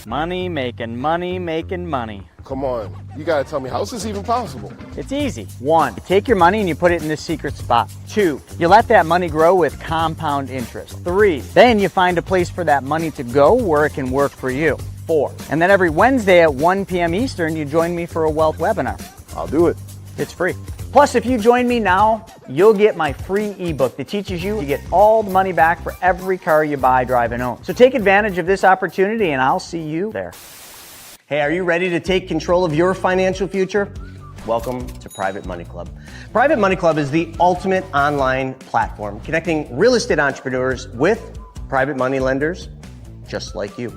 Money making money making money. Come on, you gotta tell me, how is this even possible? It's easy. 1, you take your money and you put it in this secret spot. 2, you let that money grow with compound interest. 3, then you find a place for that money to go where it can work for you. 4, and then every Wednesday at 1 p.m. Eastern, you join me for a wealth webinar. I'll do it. It's free. Plus, if you join me now, you'll get my free ebook that teaches you to get all the money back for every car you buy, drive, and own. So take advantage of this opportunity and I'll see you there. Hey, are you ready to take control of your financial future? Welcome to Private Money Club. Private Money Club is the ultimate online platform connecting real estate entrepreneurs with private money lenders just like you.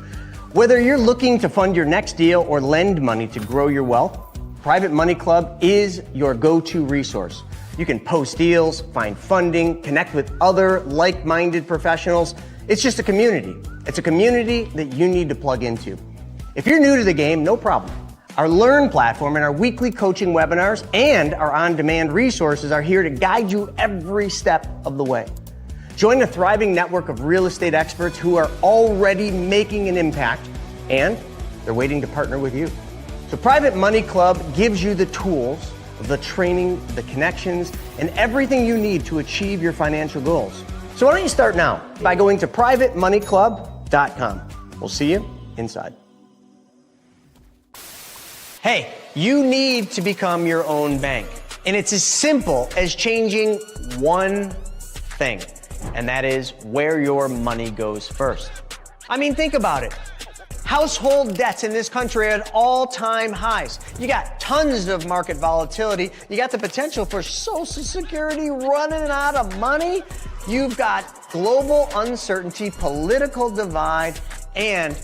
Whether you're looking to fund your next deal or lend money to grow your wealth, Private Money Club is your go-to resource. You can post deals, find funding, connect with other like-minded professionals. It's just a community. It's a community that you need to plug into. If you're new to the game, no problem. Our Learn platform and our weekly coaching webinars and our on-demand resources are here to guide you every step of the way. Join a thriving network of real estate experts who are already making an impact, and they're waiting to partner with you. So Private Money Club gives you the tools, the training, the connections, and everything you need to achieve your financial goals. So why don't you start now by going to privatemoneyclub.com. We'll see you inside. Hey, you need to become your own bank. And it's as simple as changing one thing, and that is where your money goes first. I mean, think about it. Household debts in this country are at all-time highs. You got tons of market volatility. You got the potential for Social Security running out of money. You've got global uncertainty, political divide, and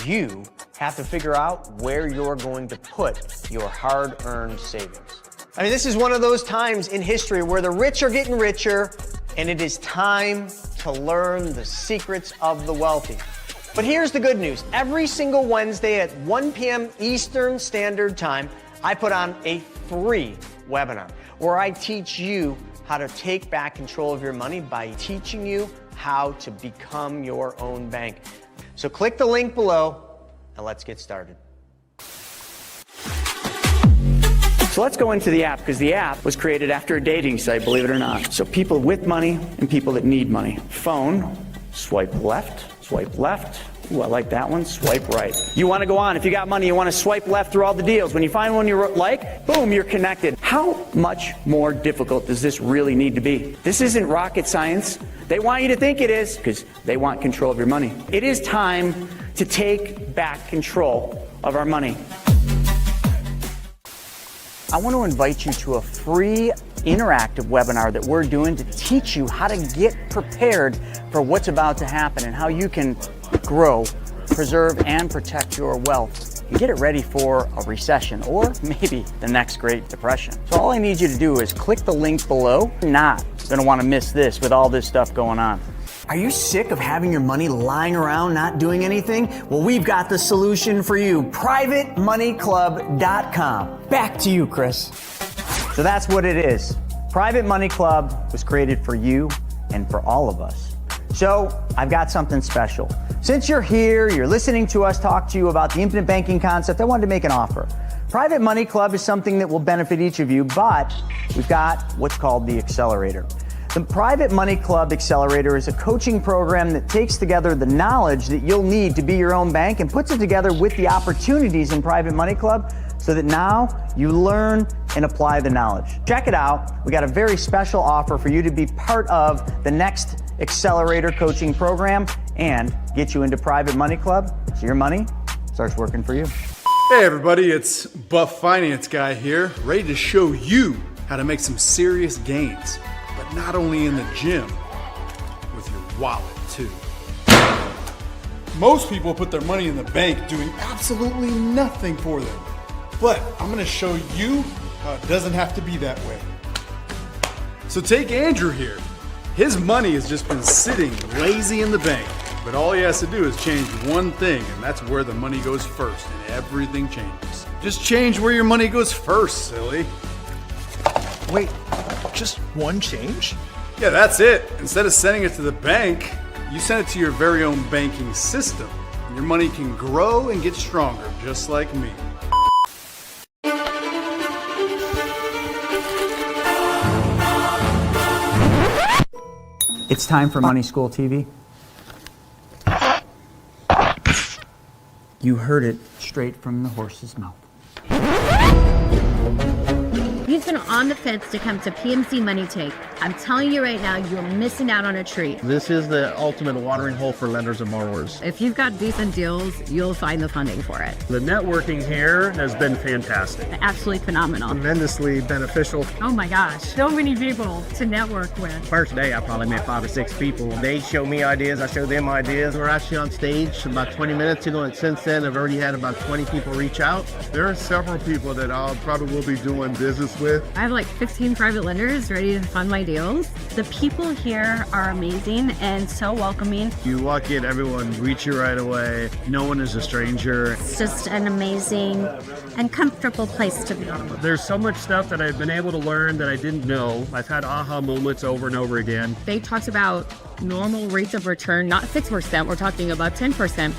you have to figure out where you're going to put your hard-earned savings. I mean, this is one of those times in history where the rich are getting richer, and it is time to learn the secrets of the wealthy. But here's the good news. Every single Wednesday at 1 p.m. Eastern Standard Time, I put on a free webinar where I teach you how to take back control of your money by teaching you how to become your own bank. So click the link below and let's get started. So let's go into the app, because the app was created after a dating site, believe it or not. So people with money and people that need money. Phone, swipe left. Swipe left. Ooh, I like that one. Swipe right. You want to go on. If you got money, you want to swipe left through all the deals. When you find one you like, boom, you're connected. How much more difficult does this really need to be? This isn't rocket science. They want you to think it is because they want control of your money. It is time to take back control of our money. I want to invite you to a free interactive webinar that we're doing to teach you how to get prepared for what's about to happen and how you can grow, preserve, and protect your wealth and get it ready for a recession or maybe the next Great Depression. So all I need you to do is click the link below. You're not going to want to miss this with all this stuff going on. Are you sick of having your money lying around not doing anything? Well, we've got the solution for you. PrivateMoneyClub.com. Back to you, Chris. So that's what it is. Private Money Club was created for you and for all of us. So I've got something special. Since you're here, you're listening to us talk to you about the infinite banking concept, I wanted to make an offer. Private Money Club is something that will benefit each of you, but we've got what's called the Accelerator. The Private Money Club Accelerator is a coaching program that takes together the knowledge that you'll need to be your own bank and puts it together with the opportunities in Private Money Club so that now you learn and apply the knowledge. Check it out. We got a very special offer for you to be part of the next Accelerator coaching program and get you into Private Money Club so your money starts working for you. Hey everybody, it's Buff Finance Guy here, ready to show you how to make some serious gains, but not only in the gym, with your wallet too. Most people put their money in the bank doing absolutely nothing for them. But I'm gonna show you how it doesn't have to be that way. So take Andrew here. His money has just been sitting lazy in the bank, but all he has to do is change one thing, and that's where the money goes first, and everything changes. Just change where your money goes first, silly. Wait, just one change? Yeah, that's it. Instead of sending it to the bank, you send it to your very own banking system. Your money can grow and get stronger, just like me. It's time for Money School TV. You heard it straight from the horse's mouth. He's been on the fence to come to PMC Money Tank. I'm telling you right now, you're missing out on a treat. This is the ultimate watering hole for lenders and borrowers. If you've got decent deals, you'll find the funding for it. The networking here has been fantastic. Absolutely phenomenal. Tremendously beneficial. Oh my gosh, so many people to network with. First day, I probably met 5 or 6 people. They show me ideas, I show them ideas. We're actually on stage about 20 minutes ago, and since then, I've already had about 20 people reach out. There are several people that I probably will be doing business with. I have like 15 private lenders ready to fund my deals. The people here are amazing and so welcoming. You walk in, everyone greets you right away. No one is a stranger. It's just an amazing and comfortable place to be. There's so much stuff that I've been able to learn that I didn't know. I've had aha moments over and over again. They talked about normal rates of return, not 6%, we're talking about 10%,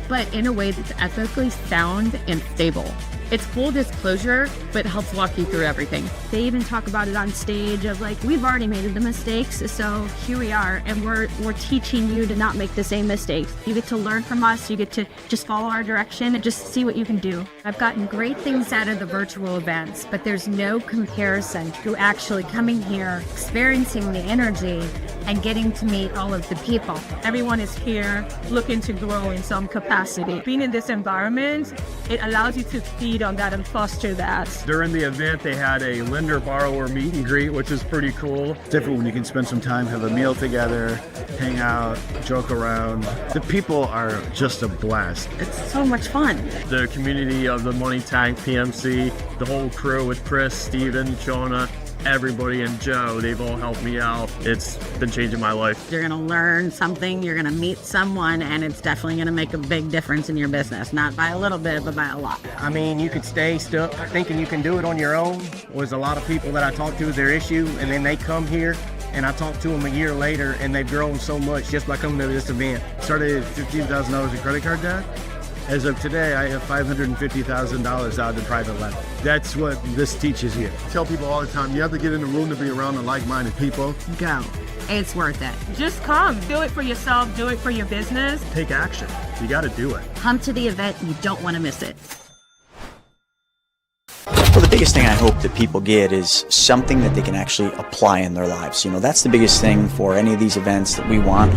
but in a way that's ethically sound and stable. It's full disclosure, but helps walk you through everything. They even talk about it on stage of like, we've already made the mistakes, so here we are, and we're teaching you to not make the same mistakes. You get to learn from us, you get to just follow our direction and just see what you can do. I've gotten great things out of the virtual events, but there's no comparison to actually coming here, experiencing the energy, and getting to meet all of the people. Everyone is here looking to grow in some capacity. Being in this environment, it allows you to feed on that and foster that. During the event, they had a lender-borrower meet and greet, which is pretty cool. It's different when you can spend some time, have a meal together, hang out, joke around. The people are just a blast. It's so much fun. The community of the Money Tank PMC, the whole crew with Chris, Steven, Shona, everybody, and Joe, they've all helped me out. It's been changing my life. You're gonna learn something, you're gonna meet someone, and it's definitely gonna make a big difference in your business. Not by a little bit, but by a lot. I mean, you could stay stuck thinking you can do it on your own. There's a lot of people that I talk to with their issue, and then they come here, and I talk to them a year later, and they've grown so much just by coming to this event. Started at $15,000 in credit card debt. As of today, I have $550,000 out in private lending. That's what this teaches you. I tell people all the time, you have to get in the room to be around the like-minded people. Go. It's worth it. Just come. Do it for yourself. Do it for your business. Take action. You got to do it. Come to the event. You don't want to miss it. Well, the biggest thing I hope that people get is something that they can actually apply in their lives. You know, that's the biggest thing for any of these events that we want.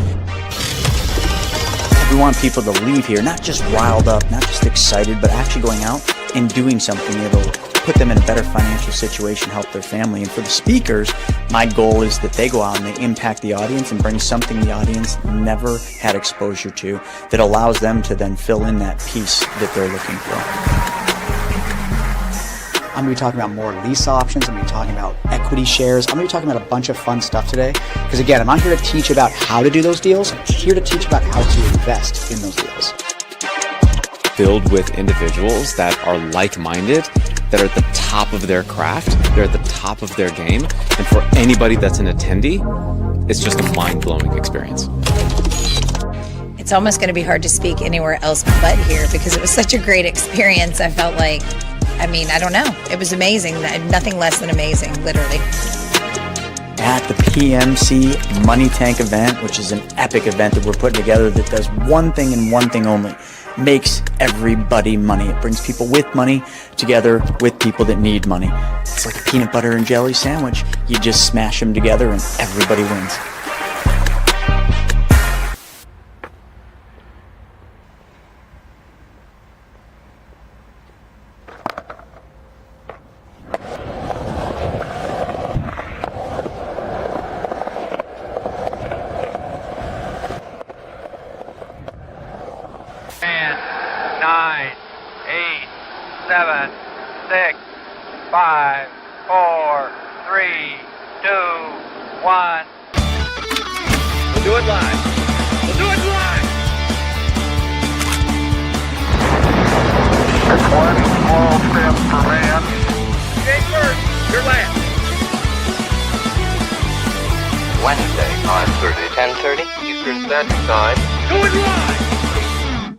We want people to leave here not just riled up, not just excited, but actually going out and doing something that'll put them in a better financial situation, help their family. And for the speakers, my goal is that they go out and they impact the audience and bring something the audience never had exposure to that allows them to then fill in that piece that they're looking for. I'm going to be talking about more lease options. I'm going to be talking about equity shares. I'm going to be talking about a bunch of fun stuff today. Because again, I'm not here to teach about how to do those deals. I'm here to teach about how to invest in those deals. Filled with individuals that are like-minded, that are at the top of their craft, they're at the top of their game. And for anybody that's an attendee, it's just a mind-blowing experience. It's almost going to be hard to speak anywhere else but here because it was such a great experience. I felt like, I don't know. It was amazing. Nothing less than amazing, literally. At the PMC Money Tank event, which is an epic event that we're putting together that does one thing and one thing only. Makes everybody money. It brings people with money together with people that need money. It's like a peanut butter and jelly sandwich. You just smash them together and everybody wins. Wednesday, 5:30, 10:30 Eastern Standard Time. Going live!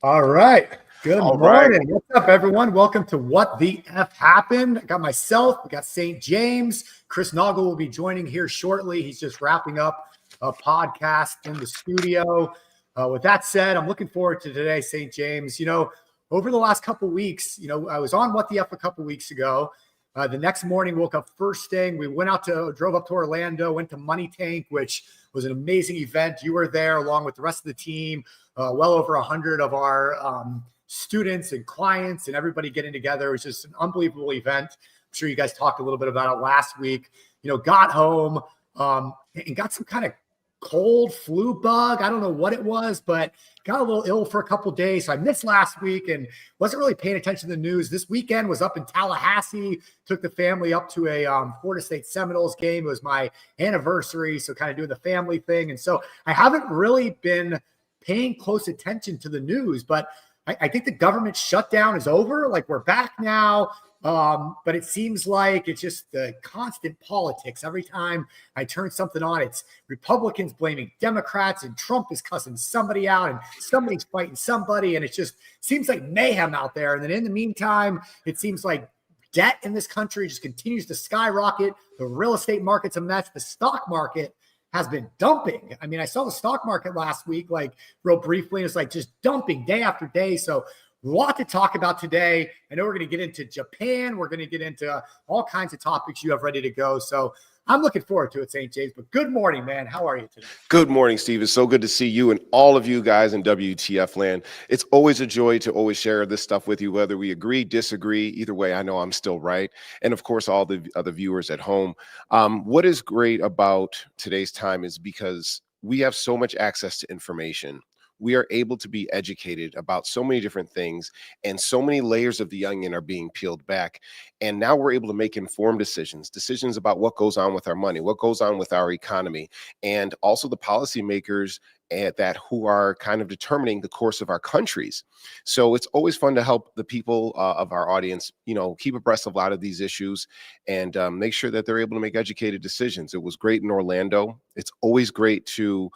All right. Good All morning. right. What's up, everyone? Welcome to What the F Happened. I got myself, we got St. James. Chris Naugle will be joining here shortly. He's just wrapping up a podcast in the studio. With that said, I'm looking forward to today, St. James. You know, over the last couple weeks, you know, I was on What the F a couple weeks ago. The next morning, woke up first thing. We drove up to Orlando, went to Money Tank, which was an amazing event. You were there along with the rest of the team. Well over 100 of our students and clients and everybody getting together. It was just an unbelievable event. I'm sure you guys talked a little bit about it last week. You know, got home and got some kind of cold flu bug. I don't know what it was, but got a little ill for a couple of days. So I missed last week and wasn't really paying attention to the news. This weekend was up in Tallahassee, took the family up to a Florida State Seminoles game. It was my anniversary, so kind of doing the family thing. And so I haven't really been paying close attention to the news, but I think the government shutdown is over. Like, we're back now. But it seems like it's just the constant politics. Every time I turn something on, it's Republicans blaming Democrats and Trump is cussing somebody out and somebody's fighting somebody. And it just seems like mayhem out there. And then in the meantime, it seems like debt in this country just continues to skyrocket. The real estate market's a mess. The stock market has been dumping. I mean, I saw the stock market last week, like real briefly, and it's like just dumping day after day. So a lot to talk about today. I know we're going to get into Japan. We're going to get into all kinds of topics you have ready to go. So I'm looking forward to it, St. James. But good morning, man. How are you today? Good morning, Steve. It's so good to see you and all of you guys in WTF land. It's always a joy to always share this stuff with you, whether we agree, disagree. Either way, I know I'm still right. And of course, all the other viewers at home. What is great about today's time is because we have so much access to information. We are able to be educated about so many different things, and so many layers of the onion are being peeled back. And now we're able to make informed decisions about what goes on with our money, what goes on with our economy, and also the policymakers that who are kind of determining the course of our countries. So it's always fun to help the people of our audience, you know, keep abreast of a lot of these issues and make sure that they're able to make educated decisions. It was great in Orlando. It's always great to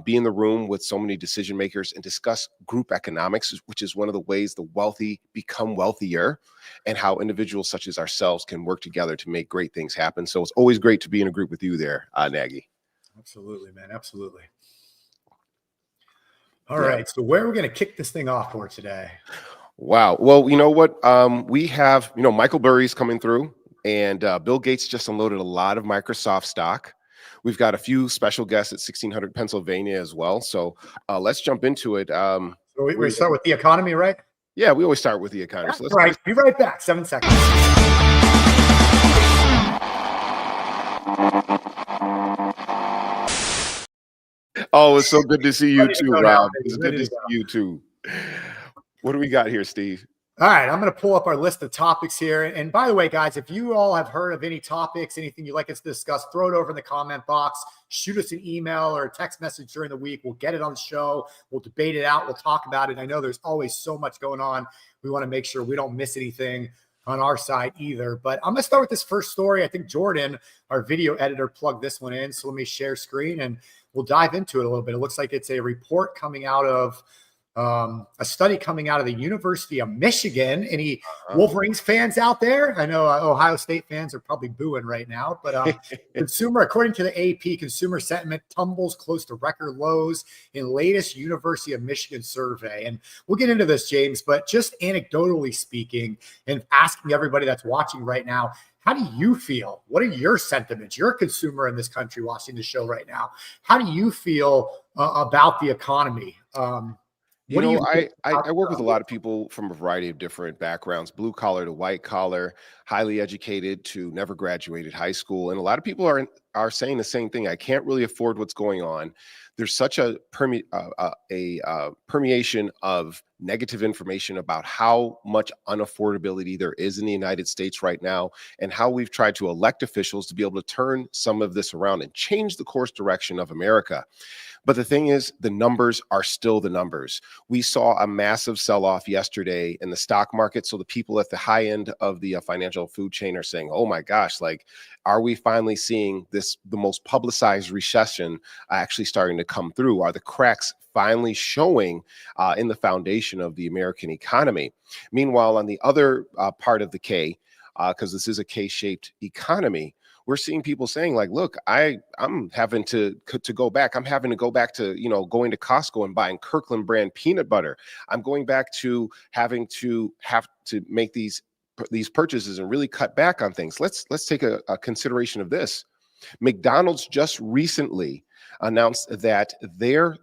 be in the room with so many decision makers and discuss group economics, which is one of the ways the wealthy become wealthier, and how individuals such as ourselves can work together to make great things happen. So it's always great to be in a group with you there, Nagy. Absolutely, man. Absolutely. All right. So where are we going to kick this thing off for today? Wow. Well, you know what? We have, you know, Michael Burry's coming through, and Bill Gates just unloaded a lot of Microsoft stock. We've got a few special guests at 1600 Pennsylvania as well. So let's jump into it. So we start with the economy, right? Yeah, we always start with the economy. So right. Be right back. 7 seconds. Oh, it's so good to see you too, Rob. It's good to see you too. What do we got here, Steve? All right, I'm going to pull up our list of topics here. And by the way, guys, if you all have heard of any topics, anything you'd like us to discuss, throw it over in the comment box. Shoot us an email or a text message during the week. We'll get it on the show. We'll debate it out. We'll talk about it. I know there's always so much going on. We want to make sure we don't miss anything on our side either. But I'm going to start with this first story. I think Jordan, our video editor, plugged this one in. So let me share screen and we'll dive into it a little bit. It looks like it's a report coming out of a study coming out of the University of Michigan. Any Wolverines fans out there? I know Ohio State fans are probably booing right now, but according to the AP, consumer sentiment tumbles close to record lows in latest University of Michigan survey. And we'll get into this, James, but just anecdotally speaking and asking everybody that's watching right now, how do you feel? What are your sentiments? You're a consumer in this country watching the show right now. How do you feel about the economy? I work with a lot of people from a variety of different backgrounds, blue collar to white collar, highly educated to never graduated high school. And a lot of people are saying the same thing. I can't really afford what's going on. There's such a permeation of negative information about how much unaffordability there is in the United States right now, and how we've tried to elect officials to be able to turn some of this around and change the course direction of America. But the thing is, the numbers are still the numbers. We saw a massive sell-off yesterday in the stock market. So the people at the high end of the financial food chain are saying, oh my gosh, like, are we finally seeing this, the most publicized recession actually starting to come through? Are the cracks finally showing in the foundation of the American economy? Meanwhile, on the other part of the K, because this is a K-shaped economy, we're seeing people saying like, look, I'm having to go back. I'm having to go back to, going to Costco and buying Kirkland brand peanut butter. I'm going back to having to make these purchases and really cut back on things. Let's take a consideration of this. McDonald's just recently announced that their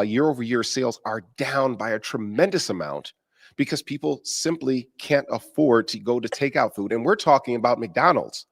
year-over-year sales are down by a tremendous amount because people simply can't afford to go to takeout food. And we're talking about McDonald's.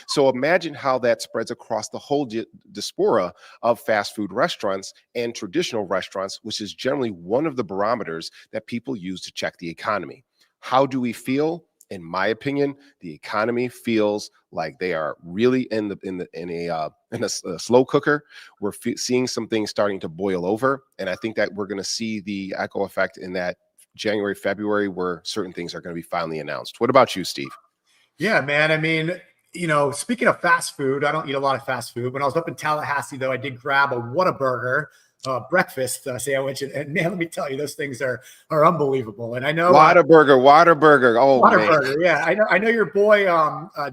So imagine how that spreads across the whole diaspora of fast food restaurants and traditional restaurants, which is generally one of the barometers that people use to check the economy. How do we feel? In my opinion, the economy feels like they are really in a slow cooker. We're seeing some things starting to boil over, and I think that we're going to see the echo effect in that January, February, where certain things are going to be finally announced. What about you, Steve? Yeah, man. I mean, speaking of fast food, I don't eat a lot of fast food. When I was up in Tallahassee, though, I did grab a Whataburger breakfast sandwich, and man, let me tell you, those things are unbelievable. And I know Whataburger. Oh, Whataburger, man. yeah. I know your boy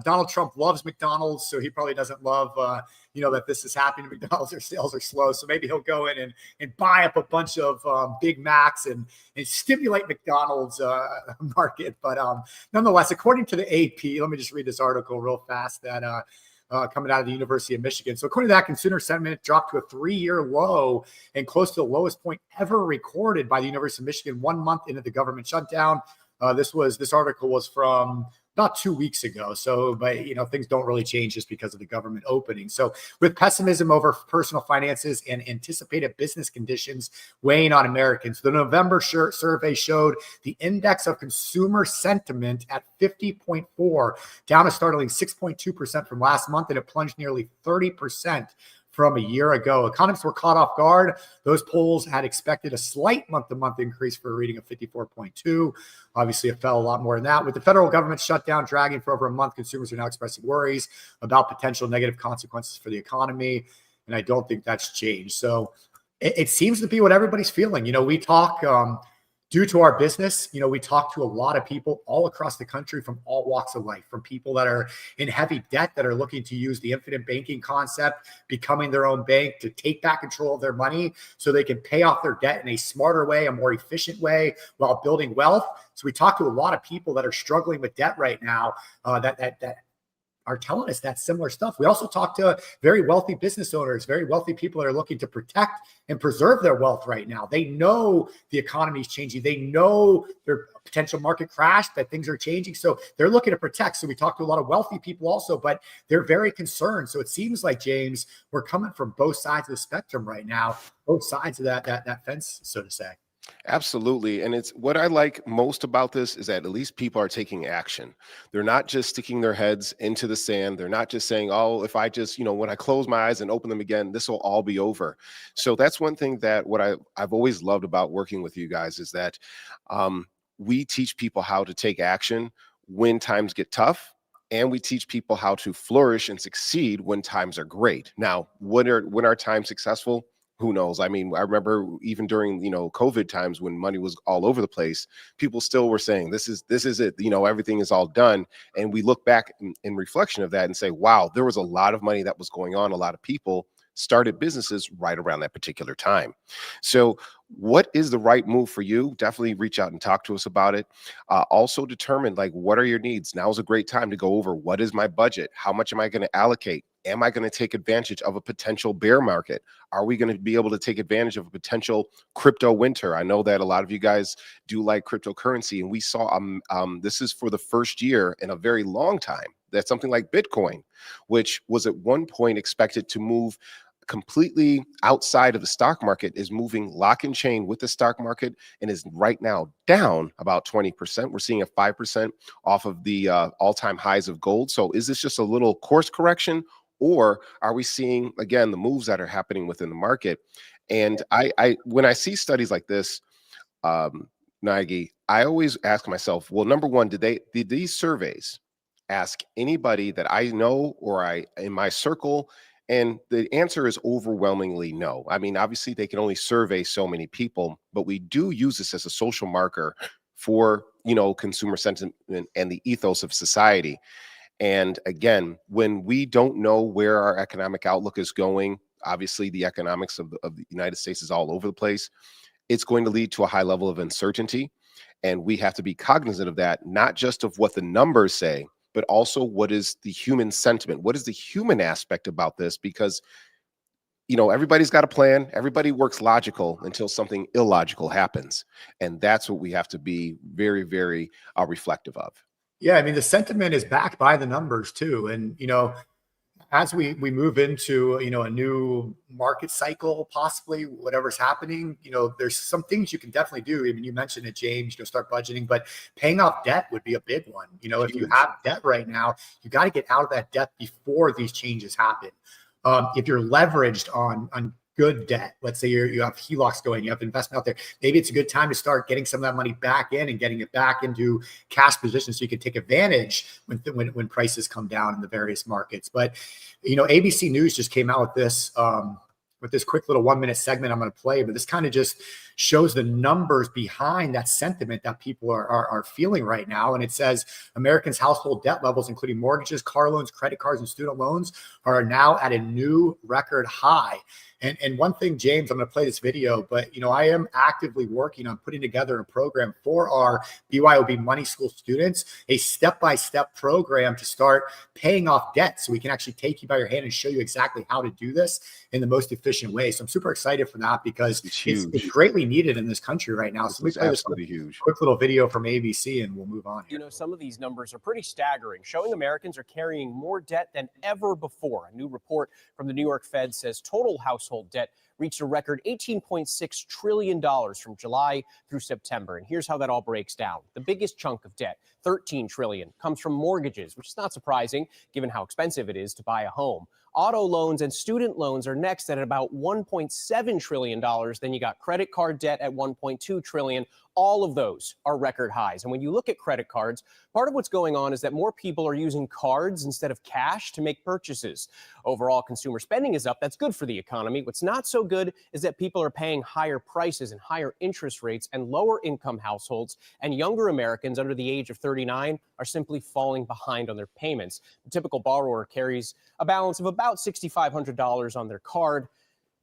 Donald Trump loves McDonald's, so he probably doesn't love that this is happening to McDonald's. Their sales are slow, so maybe he'll go in and buy up a bunch of Big Macs and stimulate McDonald's market. But nonetheless, according to the AP, let me just read this article real fast that coming out of the University of Michigan. So according to that, consumer sentiment dropped to a 3-year low and close to the lowest point ever recorded by the University of Michigan 1 month into the government shutdown. This article was from about 2 weeks ago. So, but things don't really change just because of the government opening. So with pessimism over personal finances and anticipated business conditions weighing on Americans, the November survey showed the index of consumer sentiment at 50.4, down a startling 6.2% from last month, and it plunged nearly 30% from a year ago. Economists were caught off guard. Those polls had expected a slight month-to-month increase for a reading of 54.2. Obviously, it fell a lot more than that. With the federal government shutdown dragging for over a month, consumers are now expressing worries about potential negative consequences for the economy, and I don't think that's changed. So it seems to be what everybody's feeling. We talk due to our business, we talk to a lot of people all across the country from all walks of life, from people that are in heavy debt that are looking to use the infinite banking concept, becoming their own bank to take back control of their money so they can pay off their debt in a smarter way, a more efficient way while building wealth. So we talk to a lot of people that are struggling with debt right now that are telling us that similar stuff. We also talk to very wealthy business owners, very wealthy people that are looking to protect and preserve their wealth right now. They know the economy is changing. They know their potential market crash, that things are changing. So they're looking to protect. So we talk to a lot of wealthy people also, but they're very concerned. So it seems like, James, we're coming from both sides of the spectrum right now, both sides of that fence, so to say. Absolutely. And it's what I like most about this is that at least people are taking action. They're not just sticking their heads into the sand. They're not just saying, oh, if I just, when I close my eyes and open them again, this will all be over. So that's one thing that I've always loved about working with you guys is that we teach people how to take action when times get tough. And we teach people how to flourish and succeed when times are great. Now, when are times successful? Who knows? I mean, I remember even during, COVID times when money was all over the place, people still were saying, this is it, everything is all done. And we look back in reflection of that and say, wow, there was a lot of money that was going on. A lot of people started businesses right around that particular time. So what is the right move for you? Definitely reach out and talk to us about it. Also determine what are your needs? Now is a great time to go over what is my budget? How much am I going to allocate? Am I going to take advantage of a potential bear market? Are we going to be able to take advantage of a potential crypto winter? I know that a lot of you guys do like cryptocurrency, and we saw this is for the first year in a very long time that something like Bitcoin, which was at one point expected to move completely outside of the stock market, is moving lock and chain with the stock market and is right now down about 20%. We're seeing a 5% off of the all-time highs of gold. So is this just a little course correction, or are we seeing, again, the moves that are happening within the market? And I when I see studies like this, Nagy, I always ask myself, well, number one, did these surveys ask anybody that I know or in my circle And the answer is overwhelmingly no. I mean, obviously, they can only survey so many people, but we do use this as a social marker for, consumer sentiment and the ethos of society. And again, when we don't know where our economic outlook is going, obviously the economics of the United States is all over the place. It's going to lead to a high level of uncertainty. And we have to be cognizant of that, not just of what the numbers say, but also what is the human sentiment? What is the human aspect about this? Because, everybody's got a plan. Everybody works logical until something illogical happens. And that's what we have to be very, very reflective of. Yeah, I mean, the sentiment is backed by the numbers too. And, as we move into, a new market cycle, possibly whatever's happening, there's some things you can definitely do. I mean, you mentioned it, James, start budgeting, but paying off debt would be a big one. If you have debt right now, you got to get out of that debt before these changes happen. If you're leveraged on good debt, let's say you have HELOCs going, you have investment out there, maybe it's a good time to start getting some of that money back in and getting it back into cash positions so you can take advantage when prices come down in the various markets. But ABC News just came out with this quick little 1-minute segment I'm going to play, but this kind of just shows the numbers behind that sentiment that people are feeling right now. And it says Americans' household debt levels, including mortgages, car loans, credit cards, and student loans, are now at a new record high. And one thing, James, I'm going to play this video, but I am actively working on putting together a program for our BYOB Money School students, a step-by-step program to start paying off debt, so we can actually take you by your hand and show you exactly how to do this in the most efficient way. So I'm super excited for that because it's greatly needed in this country right now. So let me play this quick little video from ABC and we'll move on here. Some of these numbers are pretty staggering, showing Americans are carrying more debt than ever before. A new report from the New York Fed says total household debt reached a record $18.6 trillion from July through September. And here's how that all breaks down. The biggest chunk of debt, $13 trillion, comes from mortgages, which is not surprising given how expensive it is to buy a home. Auto loans and student loans are next at about $1.7 trillion. Then you got credit card debt at $1.2 trillion. All of those are record highs. And when you look at credit cards, part of what's going on is that more people are using cards instead of cash to make purchases. Overall, consumer spending is up. That's good for the economy. What's not so good is that people are paying higher prices and higher interest rates, and lower income households and younger Americans under the age of 39 are simply falling behind on their payments. The typical borrower carries a balance of about $6,500 on their card.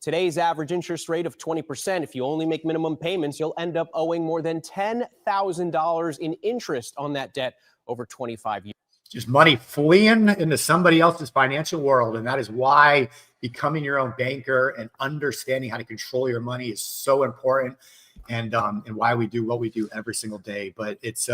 Today's average interest rate of 20%, if you only make minimum payments, you'll end up owing more than $10,000 in interest on that debt over 25 years. Just money fleeing into somebody else's financial world. And that is why becoming your own banker and understanding how to control your money is so important, and why we do what we do every single day. But it's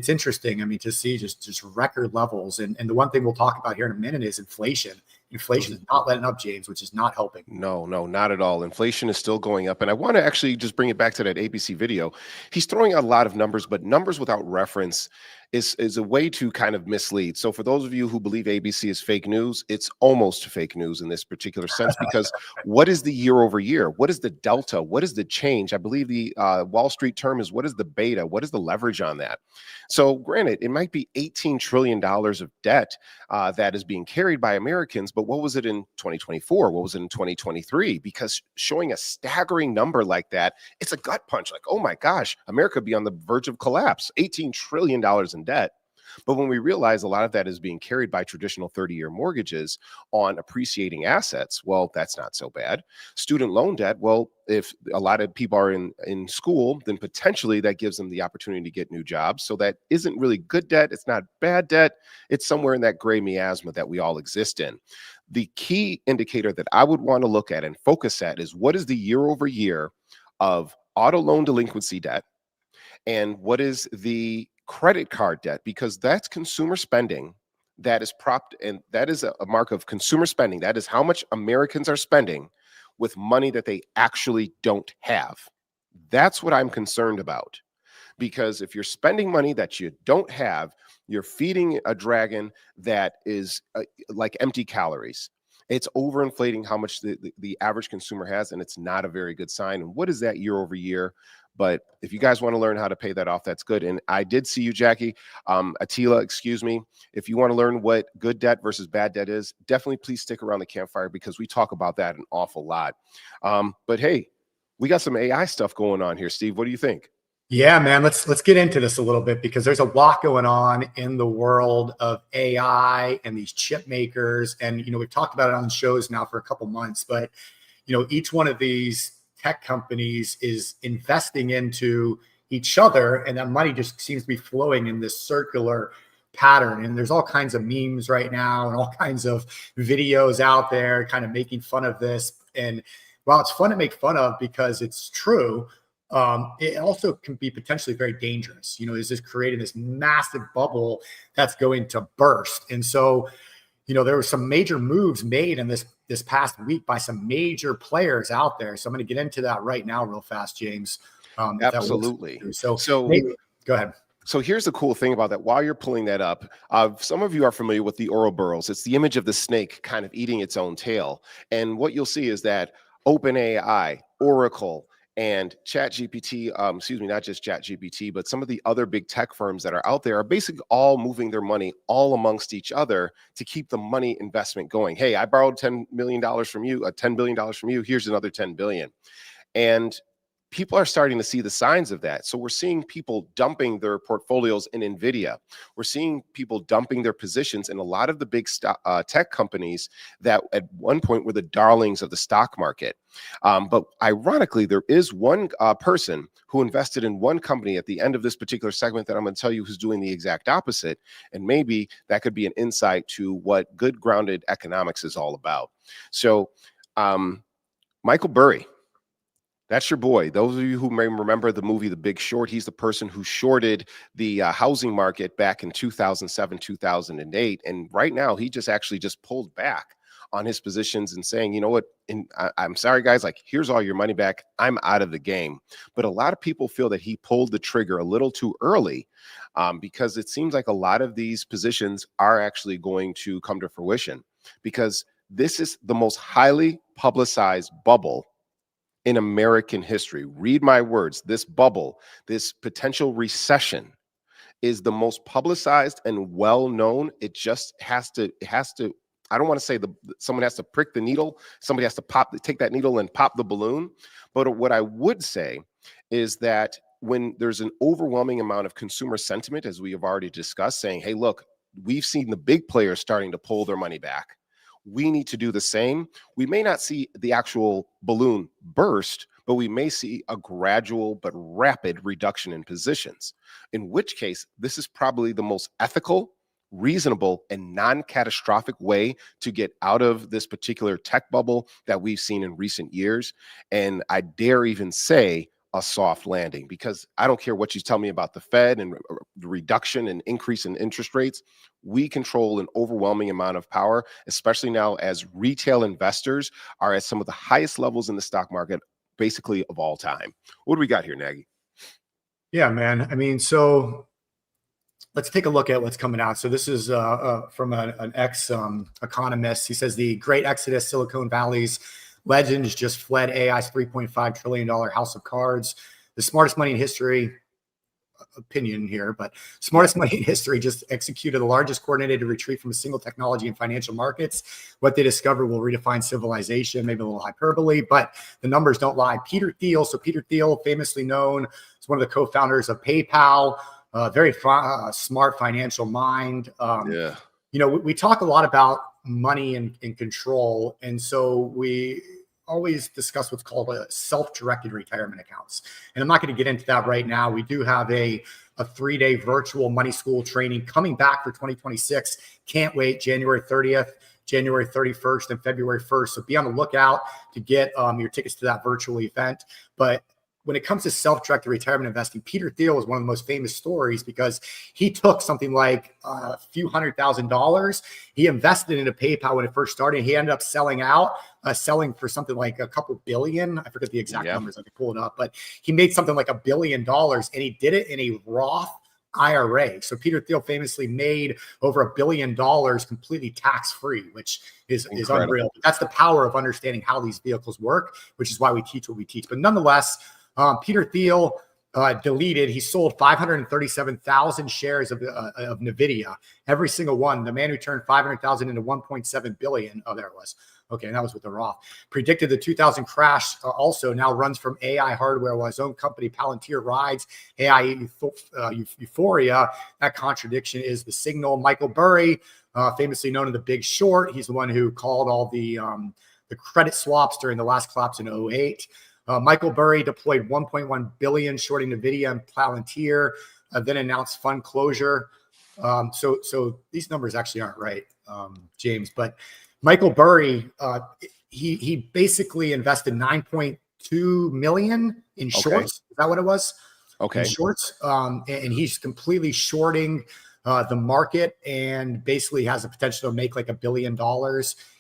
interesting, I mean, to see just record levels. And the one thing we'll talk about here in a minute is inflation. Inflation is not letting up, James, which is not helping. No, not at all. Inflation is still going up. And I want to actually just bring it back to that ABC video. He's throwing out a lot of numbers, but numbers without reference is a way to kind of mislead. So for those of you who believe ABC is fake news, it's almost fake news in this particular sense, because what is the year over year? What is the delta? What is the change? I believe the Wall Street term is, what is the beta? What is the leverage on that? So granted, it might be $18 trillion of debt that is being carried by Americans, but what was it in 2024? What was it in 2023? Because showing a staggering number like that, it's a gut punch. Like, oh my gosh, America be on the verge of collapse, $18 trillion in debt. But when we realize a lot of that is being carried by traditional 30-year mortgages on appreciating assets, well, that's not so bad. Student loan debt, well, if a lot of people are in school, then potentially that gives them the opportunity to get new jobs. So that isn't really good debt. It's not bad debt. It's somewhere in that gray miasma that we all exist in. The key indicator that I would want to look at and focus at is, what is the year over year of auto loan delinquency debt, and what is the credit card debt, because that's consumer spending that is propped, and that is a mark of consumer spending. That is how much Americans are spending with money that they actually don't have. That's what I'm concerned about, because if you're spending money that you don't have, you're feeding a dragon that is like empty calories. It's overinflating how much the average consumer has, and it's not a very good sign. And what is that year over year? But if you guys want to learn how to pay that off, that's good. And I did see you, Jackie, Attila, excuse me. If you want to learn what good debt versus bad debt is, definitely please stick around the campfire because we talk about that an awful lot. But hey, we got some AI stuff going on here, Steve. What do you think? Yeah, man, let's get into this a little bit because there's a lot going on in the world of AI and these chip makers. And, we've talked about it on shows now for a couple months, but, each one of these tech companies is investing into each other, and that money just seems to be flowing in this circular pattern. And there's all kinds of memes right now and all kinds of videos out there kind of making fun of this. And while it's fun to make fun of because it's true, it also can be potentially very dangerous. Is this creating this massive bubble that's going to burst? And so, there were some major moves made in this past week by some major players out there. So I'm going to get into that right now real fast, James. Absolutely. So maybe, go ahead. So here's the cool thing about that. While you're pulling that up, some of you are familiar with the Ouroboros. It's the image of the snake kind of eating its own tail. And what you'll see is that OpenAI, Oracle, and ChatGPT, not just ChatGPT, but some of the other big tech firms that are out there are basically all moving their money all amongst each other to keep the money investment going. Hey, I borrowed $10 million from you, $10 billion from you. Here's another 10 billion. And people are starting to see the signs of that. So we're seeing people dumping their portfolios in NVIDIA. We're seeing people dumping their positions in a lot of the big tech companies that at one point were the darlings of the stock market. But ironically, there is one person who invested in one company at the end of this particular segment that I'm going to tell you who's doing the exact opposite. And maybe that could be an insight to what good grounded economics is all about. So Michael Burry, that's your boy. Those of you who may remember the movie The Big Short, he's the person who shorted the housing market back in 2007, 2008. And right now, he just pulled back on his positions and saying, you know what, I'm sorry, guys, like, here's all your money back. I'm out of the game. But a lot of people feel that he pulled the trigger a little too early because it seems like a lot of these positions are actually going to come to fruition because this is the most highly publicized bubble in American history. Read my words. This bubble, this potential recession is the most publicized and well-known. It has to, I don't want to say someone has to prick the needle. Somebody has to take that needle and pop the balloon. But what I would say is that when there's an overwhelming amount of consumer sentiment, as we have already discussed, saying, hey, look, we've seen the big players starting to pull their money back. We need to do the same. We may not see the actual balloon burst, but we may see a gradual but rapid reduction in positions, in which case this is probably the most ethical, reasonable, and non-catastrophic way to get out of this particular tech bubble that we've seen in recent years. And I dare even say a soft landing, because I don't care what you tell me about the Fed and the reduction and increase in interest rates. We control an overwhelming amount of power, especially now as retail investors are at some of the highest levels in the stock market, basically of all time. What do we got here, Nagy? Yeah, man. I mean, so let's take a look at what's coming out. So this is from an ex-economist. He says the great exodus, Silicon Valley's legends just fled AI's $3.5 trillion house of cards. The smartest money in history, opinion here, but smartest money in history just executed the largest coordinated retreat from a single technology and financial markets. What they discover will redefine civilization, maybe a little hyperbole, but the numbers don't lie. Peter Thiel. So Peter Thiel, famously known as one of the co-founders of PayPal, very smart financial mind. You know, we talk a lot about money and control. And so we always discuss what's called a self-directed retirement accounts. And I'm not going to get into that right now. We do have a 3-day virtual money school training coming back for 2026. Can't wait. January 30th, January 31st, and February 1st. So be on the lookout to get your tickets to that virtual event. But when it comes to self-directed retirement investing, Peter Thiel is one of the most famous stories because he took something like a few $100,000. He invested into PayPal when it first started. He ended up selling for something like a couple billion. I forget the exact numbers. I can pull it up, but he made something like $1 billion, and he did it in a Roth IRA. So Peter Thiel famously made over $1 billion completely tax-free, which is unreal. But that's the power of understanding how these vehicles work, which is why we teach what we teach. But nonetheless, Peter Thiel deleted. He sold 537,000 shares of NVIDIA, every single one. The man who turned 500,000 into 1.7 billion. Oh, there it was. Okay, and that was with the Roth. Predicted the 2000 crash also now runs from AI hardware, while his own company Palantir rides AI euphoria. That contradiction is the signal. Michael Burry, famously known as the Big Short, he's the one who called all the credit swaps during the last collapse in 2008. Michael Burry deployed 1.1 billion shorting NVIDIA and Palantir, then announced fund closure. So these numbers actually aren't right, James. But Michael Burry, he basically invested 9.2 million in shorts. Okay. Is that what it was? Okay. In shorts, and he's completely shorting the market, and basically has the potential to make like $1 billion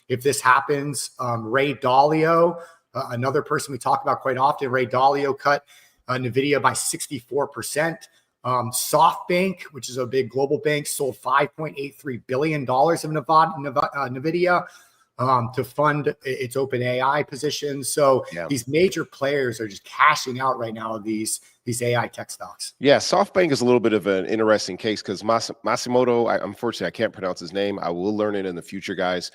if this happens. Ray Dalio, another person we talk about quite often, Ray Dalio cut NVIDIA by 64%. SoftBank, which is a big global bank, sold $5.83 billion of NVIDIA to fund its open AI positions. So these major players are just cashing out right now of these AI tech stocks. Yeah, SoftBank is a little bit of an interesting case because Masimoto, unfortunately, I can't pronounce his name. I will learn it in the future, guys.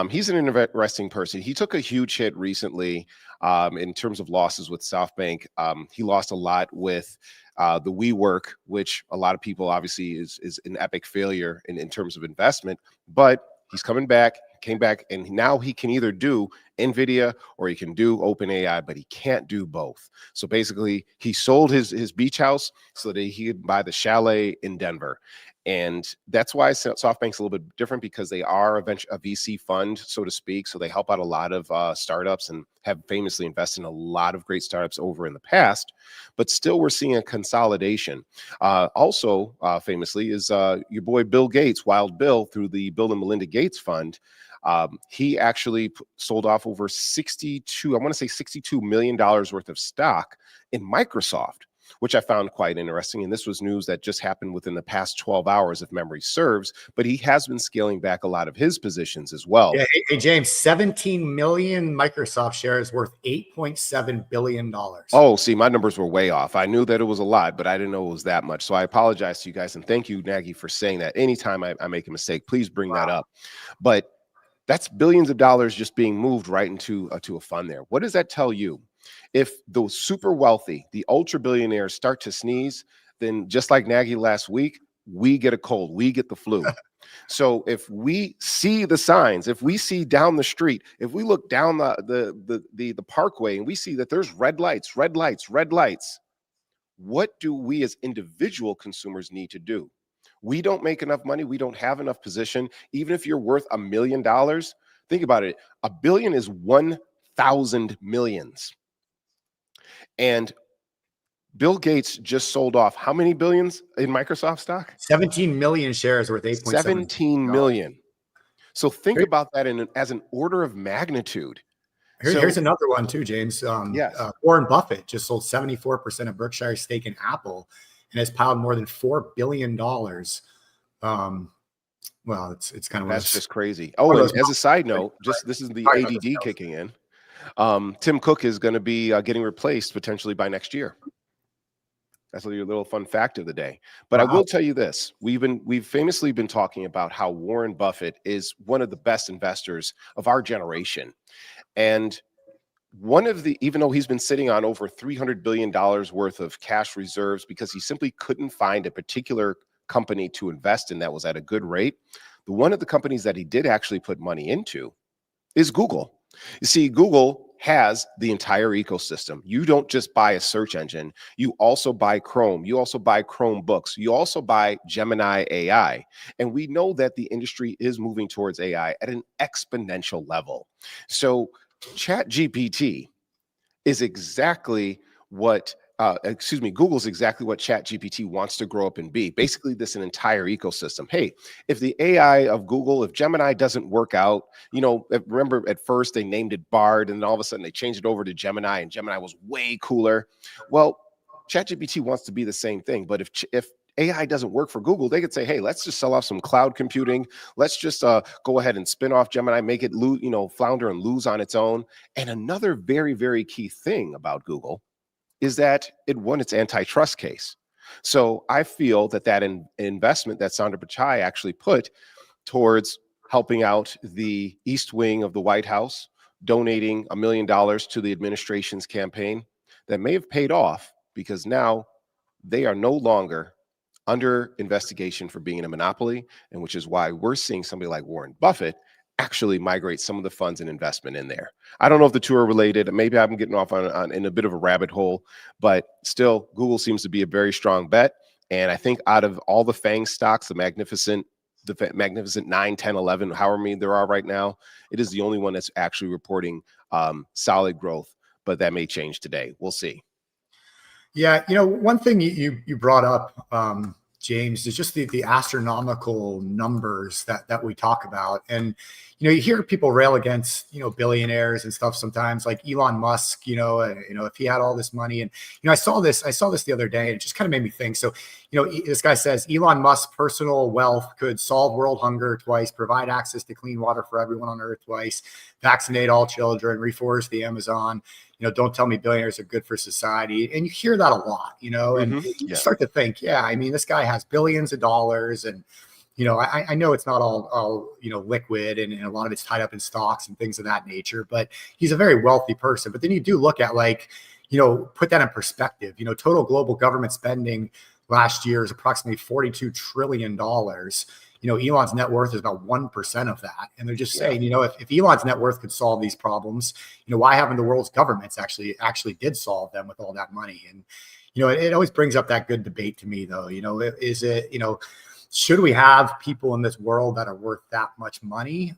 He's an interesting person. He took a huge hit recently in terms of losses with SoftBank. He lost a lot with the WeWork, which a lot of people obviously is an epic failure in terms of investment, but he's came back, and now he can either do NVIDIA or he can do OpenAI, but he can't do both. So basically, he sold his beach house so that he could buy the chalet in Denver. And that's why SoftBank's a little bit different, because they are a VC fund, so to speak. So they help out a lot of startups and have famously invested in a lot of great startups over in the past. But still, we're seeing a consolidation. Also, famously, is your boy Bill Gates, Wild Bill, through the Bill and Melinda Gates Fund. He actually sold off over $62 million worth of stock in Microsoft, which I found quite interesting. And this was news that just happened within the past 12 hours, if memory serves. But he has been scaling back a lot of his positions as well. Yeah, hey, James, 17 million Microsoft shares worth $8.7 billion. Oh, see, my numbers were way off. I knew that it was a lot, but I didn't know it was that much. So I apologize to you guys. And thank you, Nagy, for saying that. Anytime I make a mistake, please bring that up. But that's billions of dollars just being moved right into a fund there. What does that tell you? If those super wealthy, the ultra billionaires start to sneeze, then just like Nagy last week, we get a cold, we get the flu. So if we see the signs, if we see down the street, if we look down the parkway and we see that there's red lights, what do we as individual consumers need to do? We don't make enough money. We don't have enough position. Even if you're worth $1 million, think about it. $1 billion is 1,000 millions. And Bill Gates just sold off how many billions in Microsoft stock? 17 million shares worth 8.7. 17 million. So think about that as an order of magnitude. Here's another one too, James. Warren Buffett just sold 74% of Berkshire's stake in Apple and has piled more than $4 billion. Well, it's kind of, that's just crazy. Oh, and as a side note, this is the ADD kicking in. Tim Cook is going to be getting replaced potentially by next year. That's your little fun fact of the day. But I will tell you this: we've famously been talking about how Warren Buffett is one of the best investors of our generation, and even though he's been sitting on over $300 billion worth of cash reserves because he simply couldn't find a particular company to invest in that was at a good rate, one of the companies that he did actually put money into is Google. You see, Google has the entire ecosystem. You don't just buy a search engine. You also buy Chrome. You also buy Chromebooks. You also buy Gemini AI. And we know that the industry is moving towards AI at an exponential level. So ChatGPT is exactly what Google's exactly what ChatGPT wants to grow up and be. Basically, an entire ecosystem. Hey, if the AI of Google, if Gemini doesn't work out, remember at first they named it Bard, and then all of a sudden they changed it over to Gemini, and Gemini was way cooler. Well, ChatGPT wants to be the same thing, but if AI doesn't work for Google, they could say, hey, let's just sell off some cloud computing. Let's just go ahead and spin off Gemini, make it flounder and lose on its own. And another very, very key thing about Google is that it won its antitrust case. So I feel that that investment that Sundar Pichai actually put towards helping out the East Wing of the White House, donating $1 million to the administration's campaign, that may have paid off, because now they are no longer under investigation for being in a monopoly, and which is why we're seeing somebody like Warren Buffett actually migrate some of the funds and investment in there. I don't know if the two are related. Maybe I'm getting off on in a bit of a rabbit hole, but still, Google seems to be a very strong bet. And I think out of all the FANG stocks, the magnificent 9, 10, 11, however many there are right now, it is the only one that's actually reporting solid growth, but that may change today. We'll see. Yeah, one thing you brought up, James, is just the astronomical numbers that we talk about. And you hear people rail against billionaires and stuff sometimes, like Elon Musk. If he had all this money, and I saw this the other day, and it just kind of made me think. So this guy says Elon Musk's personal wealth could solve world hunger twice, provide access to clean water for everyone on Earth twice, vaccinate all children, reforest the Amazon. Don't tell me billionaires are good for society. And you hear that a lot, and you start to think, this guy has billions of dollars, and I know it's not all liquid, and a lot of it's tied up in stocks and things of that nature, but he's a very wealthy person. But then you do look at put that in perspective. Total global government spending last year is approximately $42 trillion. Elon's net worth is about 1% of that. And they're just saying, if Elon's net worth could solve these problems, why haven't the world's governments actually did solve them with all that money? And, it always brings up that good debate to me, though. Is it, should we have people in this world that are worth that much money?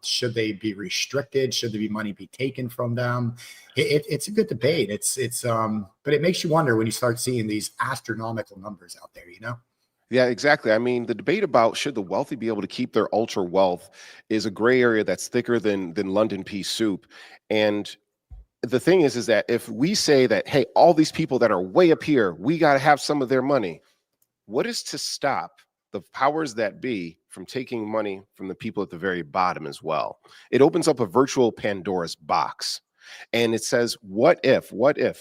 Should they be restricted? Should the money be taken from them? It's a good debate. But it makes you wonder when you start seeing these astronomical numbers out there, Yeah, exactly. I mean, the debate about should the wealthy be able to keep their ultra wealth is a gray area that's thicker than London pea soup. And the thing is that if we say that, hey, all these people that are way up here, we got to have some of their money, what is to stop the powers that be from taking money from the people at the very bottom as well? It opens up a virtual Pandora's box. And it says, what if,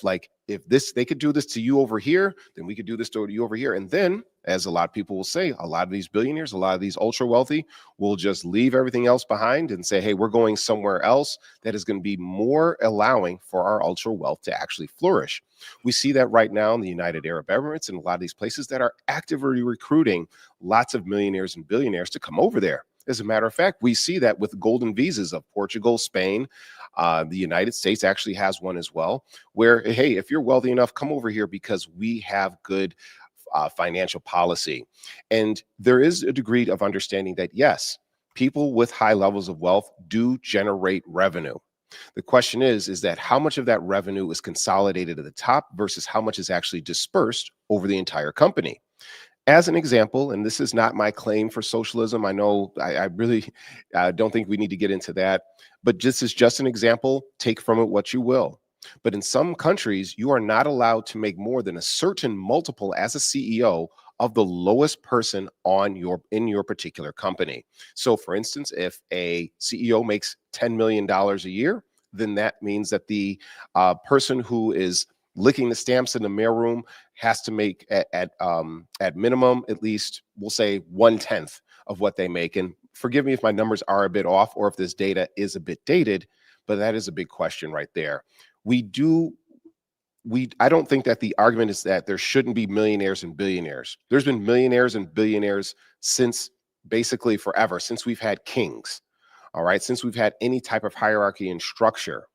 like, if they could do this to you over here, then we could do this to you over here. And then, as a lot of people will say, a lot of these billionaires, a lot of these ultra wealthy will just leave everything else behind and say, hey, we're going somewhere else that is going to be more allowing for our ultra wealth to actually flourish. We see that right now in the United Arab Emirates and a lot of these places that are actively recruiting lots of millionaires and billionaires to come over there. As a matter of fact, we see that with golden visas of Portugal, Spain. The United States actually has one as well, where, hey, if you're wealthy enough, come over here because we have good financial policy. And there is a degree of understanding that, yes, people with high levels of wealth do generate revenue. The question is that how much of that revenue is consolidated at the top versus how much is actually dispersed over the entire company. As an example, and this is not my claim for socialism, I know I really don't think we need to get into that, but this is just an example. Take from it what you will. But in some countries, you are not allowed to make more than a certain multiple as a CEO of the lowest person in your particular company. So for instance, if a CEO makes $10 million a year, then that means that the person who is licking the stamps in the mailroom has to make at minimum, at least we'll say 1/10 of what they make. And forgive me if my numbers are a bit off or if this data is a bit dated, but that is a big question right there. I don't think that the argument is that there shouldn't be millionaires and billionaires. There's been millionaires and billionaires since basically forever, since we've had kings, all right, since we've had any type of hierarchy and structure.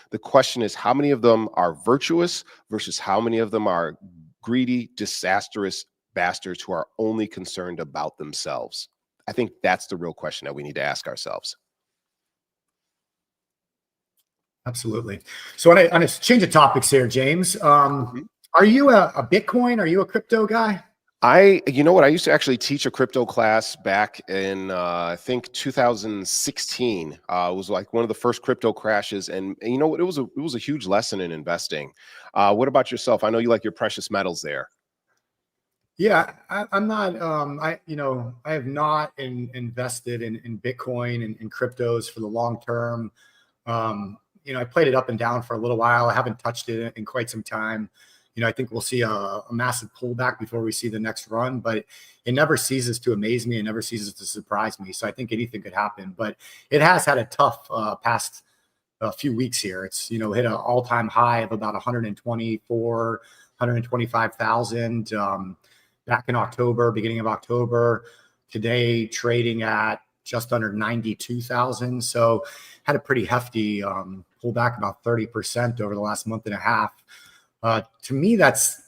The question is how many of them are virtuous versus how many of them are greedy, disastrous bastards who are only concerned about themselves. I think that's the real question that we need to ask ourselves. Absolutely. So I want to change the topics here, James. Are you a Bitcoin? Are you a crypto guy? You know what? I used to actually teach a crypto class back in, I think 2016. It was like one of the first crypto crashes. And you know what? It was a huge lesson in investing. What about yourself? I know you like your precious metals there. Yeah, I'm not, I have not invested in Bitcoin and cryptos for the long term. I played it up and down for a little while. I haven't touched it in quite some time. I think we'll see a massive pullback before we see the next run, but it never ceases to amaze me. It never ceases to surprise me. So I think anything could happen, but it has had a tough past few weeks here. It's, hit an all-time high of about 125,000 back in October, beginning of October. Today trading at just under 92,000. So had a pretty hefty pullback, about 30% over the last month and a half. To me, that's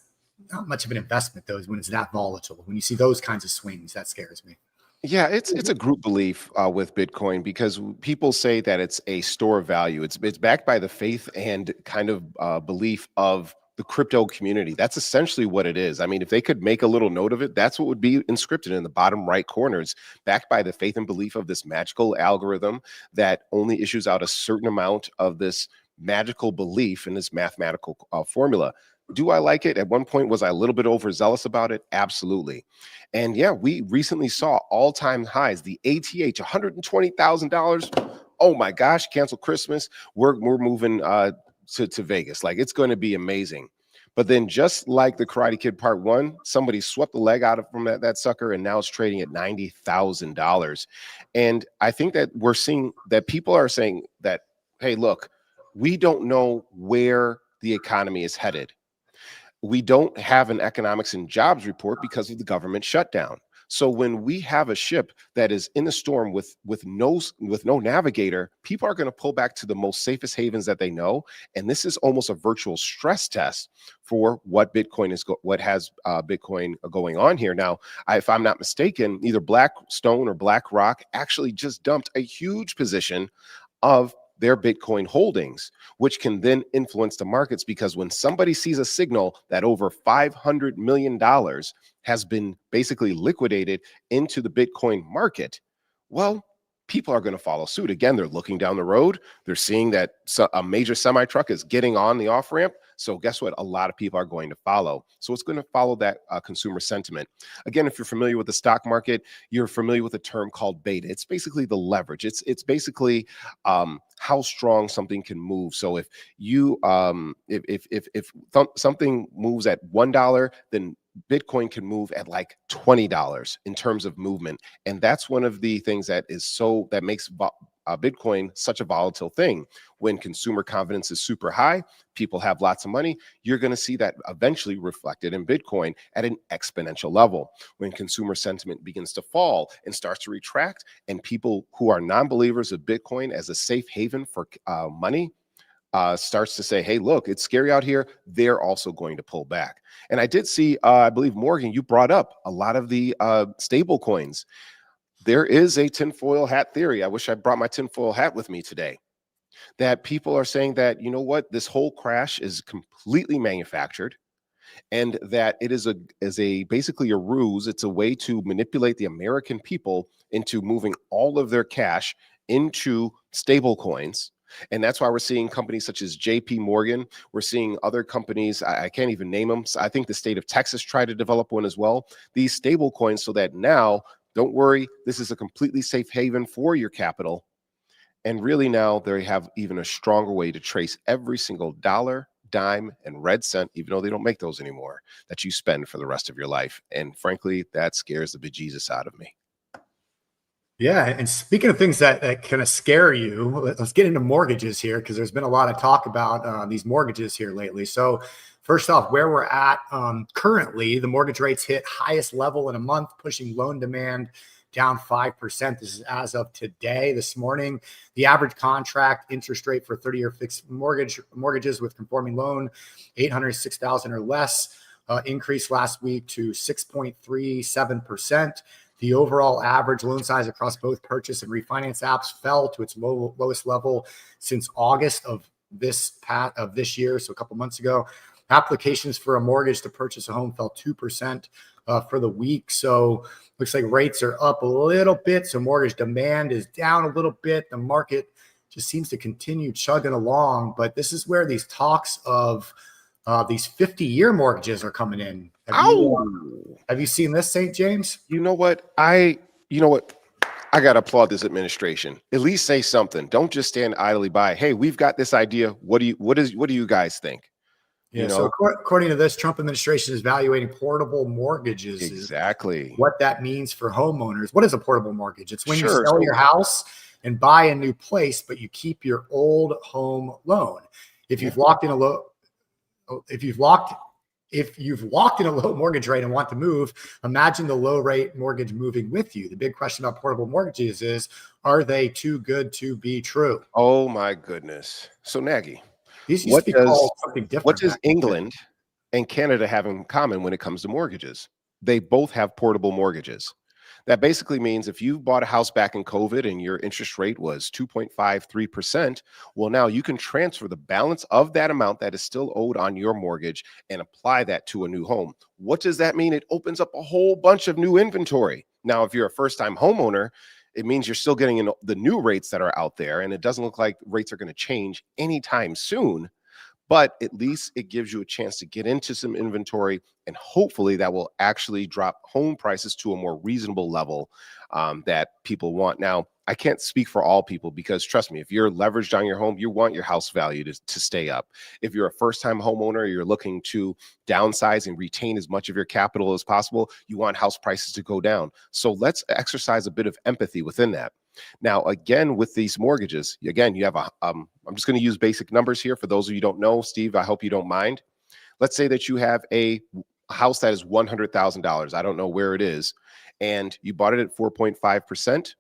not much of an investment, though, when it's that volatile. When you see those kinds of swings, that scares me. Yeah, it's a group belief with Bitcoin, because people say that it's a store of value. It's backed by the faith and kind of belief of the crypto community. That's essentially what it is. I mean, if they could make a little note of it, that's what would be inscripted in the bottom right corners, backed by the faith and belief of this magical algorithm that only issues out a certain amount of this magical belief in this mathematical formula. Do I like it? At one point, was I a little bit overzealous about it? Absolutely. And yeah, we recently saw all-time highs. The ATH, $120,000. Oh my gosh, cancel Christmas. We're moving to Vegas. Like, it's going to be amazing. But then, just like the Karate Kid Part 1, somebody swept the leg out of from that sucker, and now it's trading at $90,000. And I think that we're seeing that people are saying that, hey, look, we don't know where the economy is headed. We don't have an economics and jobs report because of the government shutdown. So when we have a ship that is in a storm with no navigator, people are going to pull back to the most safest havens that they know. And this is almost a virtual stress test for what Bitcoin is, what has Bitcoin going on here. Now, if I'm not mistaken, either Blackstone or BlackRock actually just dumped a huge position of their Bitcoin holdings, which can then influence the markets, because when somebody sees a signal that over $500 million has been basically liquidated into the Bitcoin market, well, people are going to follow suit. Again, they're looking down the road. They're seeing that a major semi truck is getting on the off ramp. So guess what? A lot of people are going to follow. So it's going to follow that consumer sentiment. Again, if you're familiar with the stock market, you're familiar with a term called beta. It's basically the leverage. It's basically how strong something can move. So if you if something moves at $1, then Bitcoin can move at like $20 in terms of movement. And that's one of the things that makes Bitcoin such a volatile thing. When consumer confidence is super high, people have lots of money, you're going to see that eventually reflected in Bitcoin at an exponential level. When consumer sentiment begins to fall and starts to retract, and people who are non-believers of Bitcoin as a safe haven for money starts to say, hey, look, it's scary out here, they're also going to pull back. And I did see, I believe, Morgan, you brought up a lot of the stable coins. There is a tinfoil hat theory. I wish I brought my tinfoil hat with me today. That people are saying that, you know what, this whole crash is completely manufactured, and that it is basically a ruse. It's a way to manipulate the American people into moving all of their cash into stable coins. And that's why we're seeing companies such as JP Morgan. We're seeing other companies, I can't even name them. So I think the state of Texas tried to develop one as well. These stable coins, so that now, don't worry, this is a completely safe haven for your capital. And really now they have even a stronger way to trace every single dollar, dime, and red cent, even though they don't make those anymore, that you spend for the rest of your life. And frankly, that scares the bejesus out of me. Yeah, and speaking of things that kind of scare you, let's get into mortgages here, because there's been a lot of talk about these mortgages here lately. So first off, where we're at currently, the mortgage rates hit highest level in a month, pushing loan demand down 5%. This is as of today, this morning. The average contract interest rate for 30-year fixed mortgages with conforming loan, $806,000 or less, increased last week to 6.37%. The overall average loan size across both purchase and refinance apps fell to its lowest level since August of this year, so a couple months ago. Applications for a mortgage to purchase a home fell 2% for the week. So looks like rates are up a little bit. So mortgage demand is down a little bit. The market just seems to continue chugging along. But this is where these talks of these 50-year mortgages are coming in. Have you seen this, St. James? You know what? I got to applaud this administration. At least say something. Don't just stand idly by. Hey, we've got this idea. What do you guys think? Yeah. So according to this, Trump administration is evaluating portable mortgages. Exactly. What that means for homeowners. What is a portable mortgage? It's when you Sure. sell your house and buy a new place, but you keep your old home loan. If you've locked in a low mortgage rate and want to move, imagine the low rate mortgage moving with you. The big question about portable mortgages is, are they too good to be true? Oh my goodness. So Nagy, These used to be called something different. what does England and Canada have in common when it comes to mortgages? They both have portable mortgages. That basically means if you bought a house back in COVID and your interest rate was 2.53%, well, now you can transfer the balance of that amount that is still owed on your mortgage and apply that to a new home. What does that mean? It opens up a whole bunch of new inventory. Now, if you're a first-time homeowner, it means you're still getting the new rates that are out there, and it doesn't look like rates are going to change anytime soon. But at least it gives you a chance to get into some inventory, and hopefully that will actually drop home prices to a more reasonable level that people want. Now, I can't speak for all people because trust me, if you're leveraged on your home, you want your house value to stay up. If you're a first-time homeowner, you're looking to downsize and retain as much of your capital as possible, you want house prices to go down. So let's exercise a bit of empathy within that. Now, again, with these mortgages, again, you have I'm just going to use basic numbers here. For those of you who don't know, Steve, I hope you don't mind. Let's say that you have a house that is $100,000. I don't know where it is. And you bought it at 4.5%.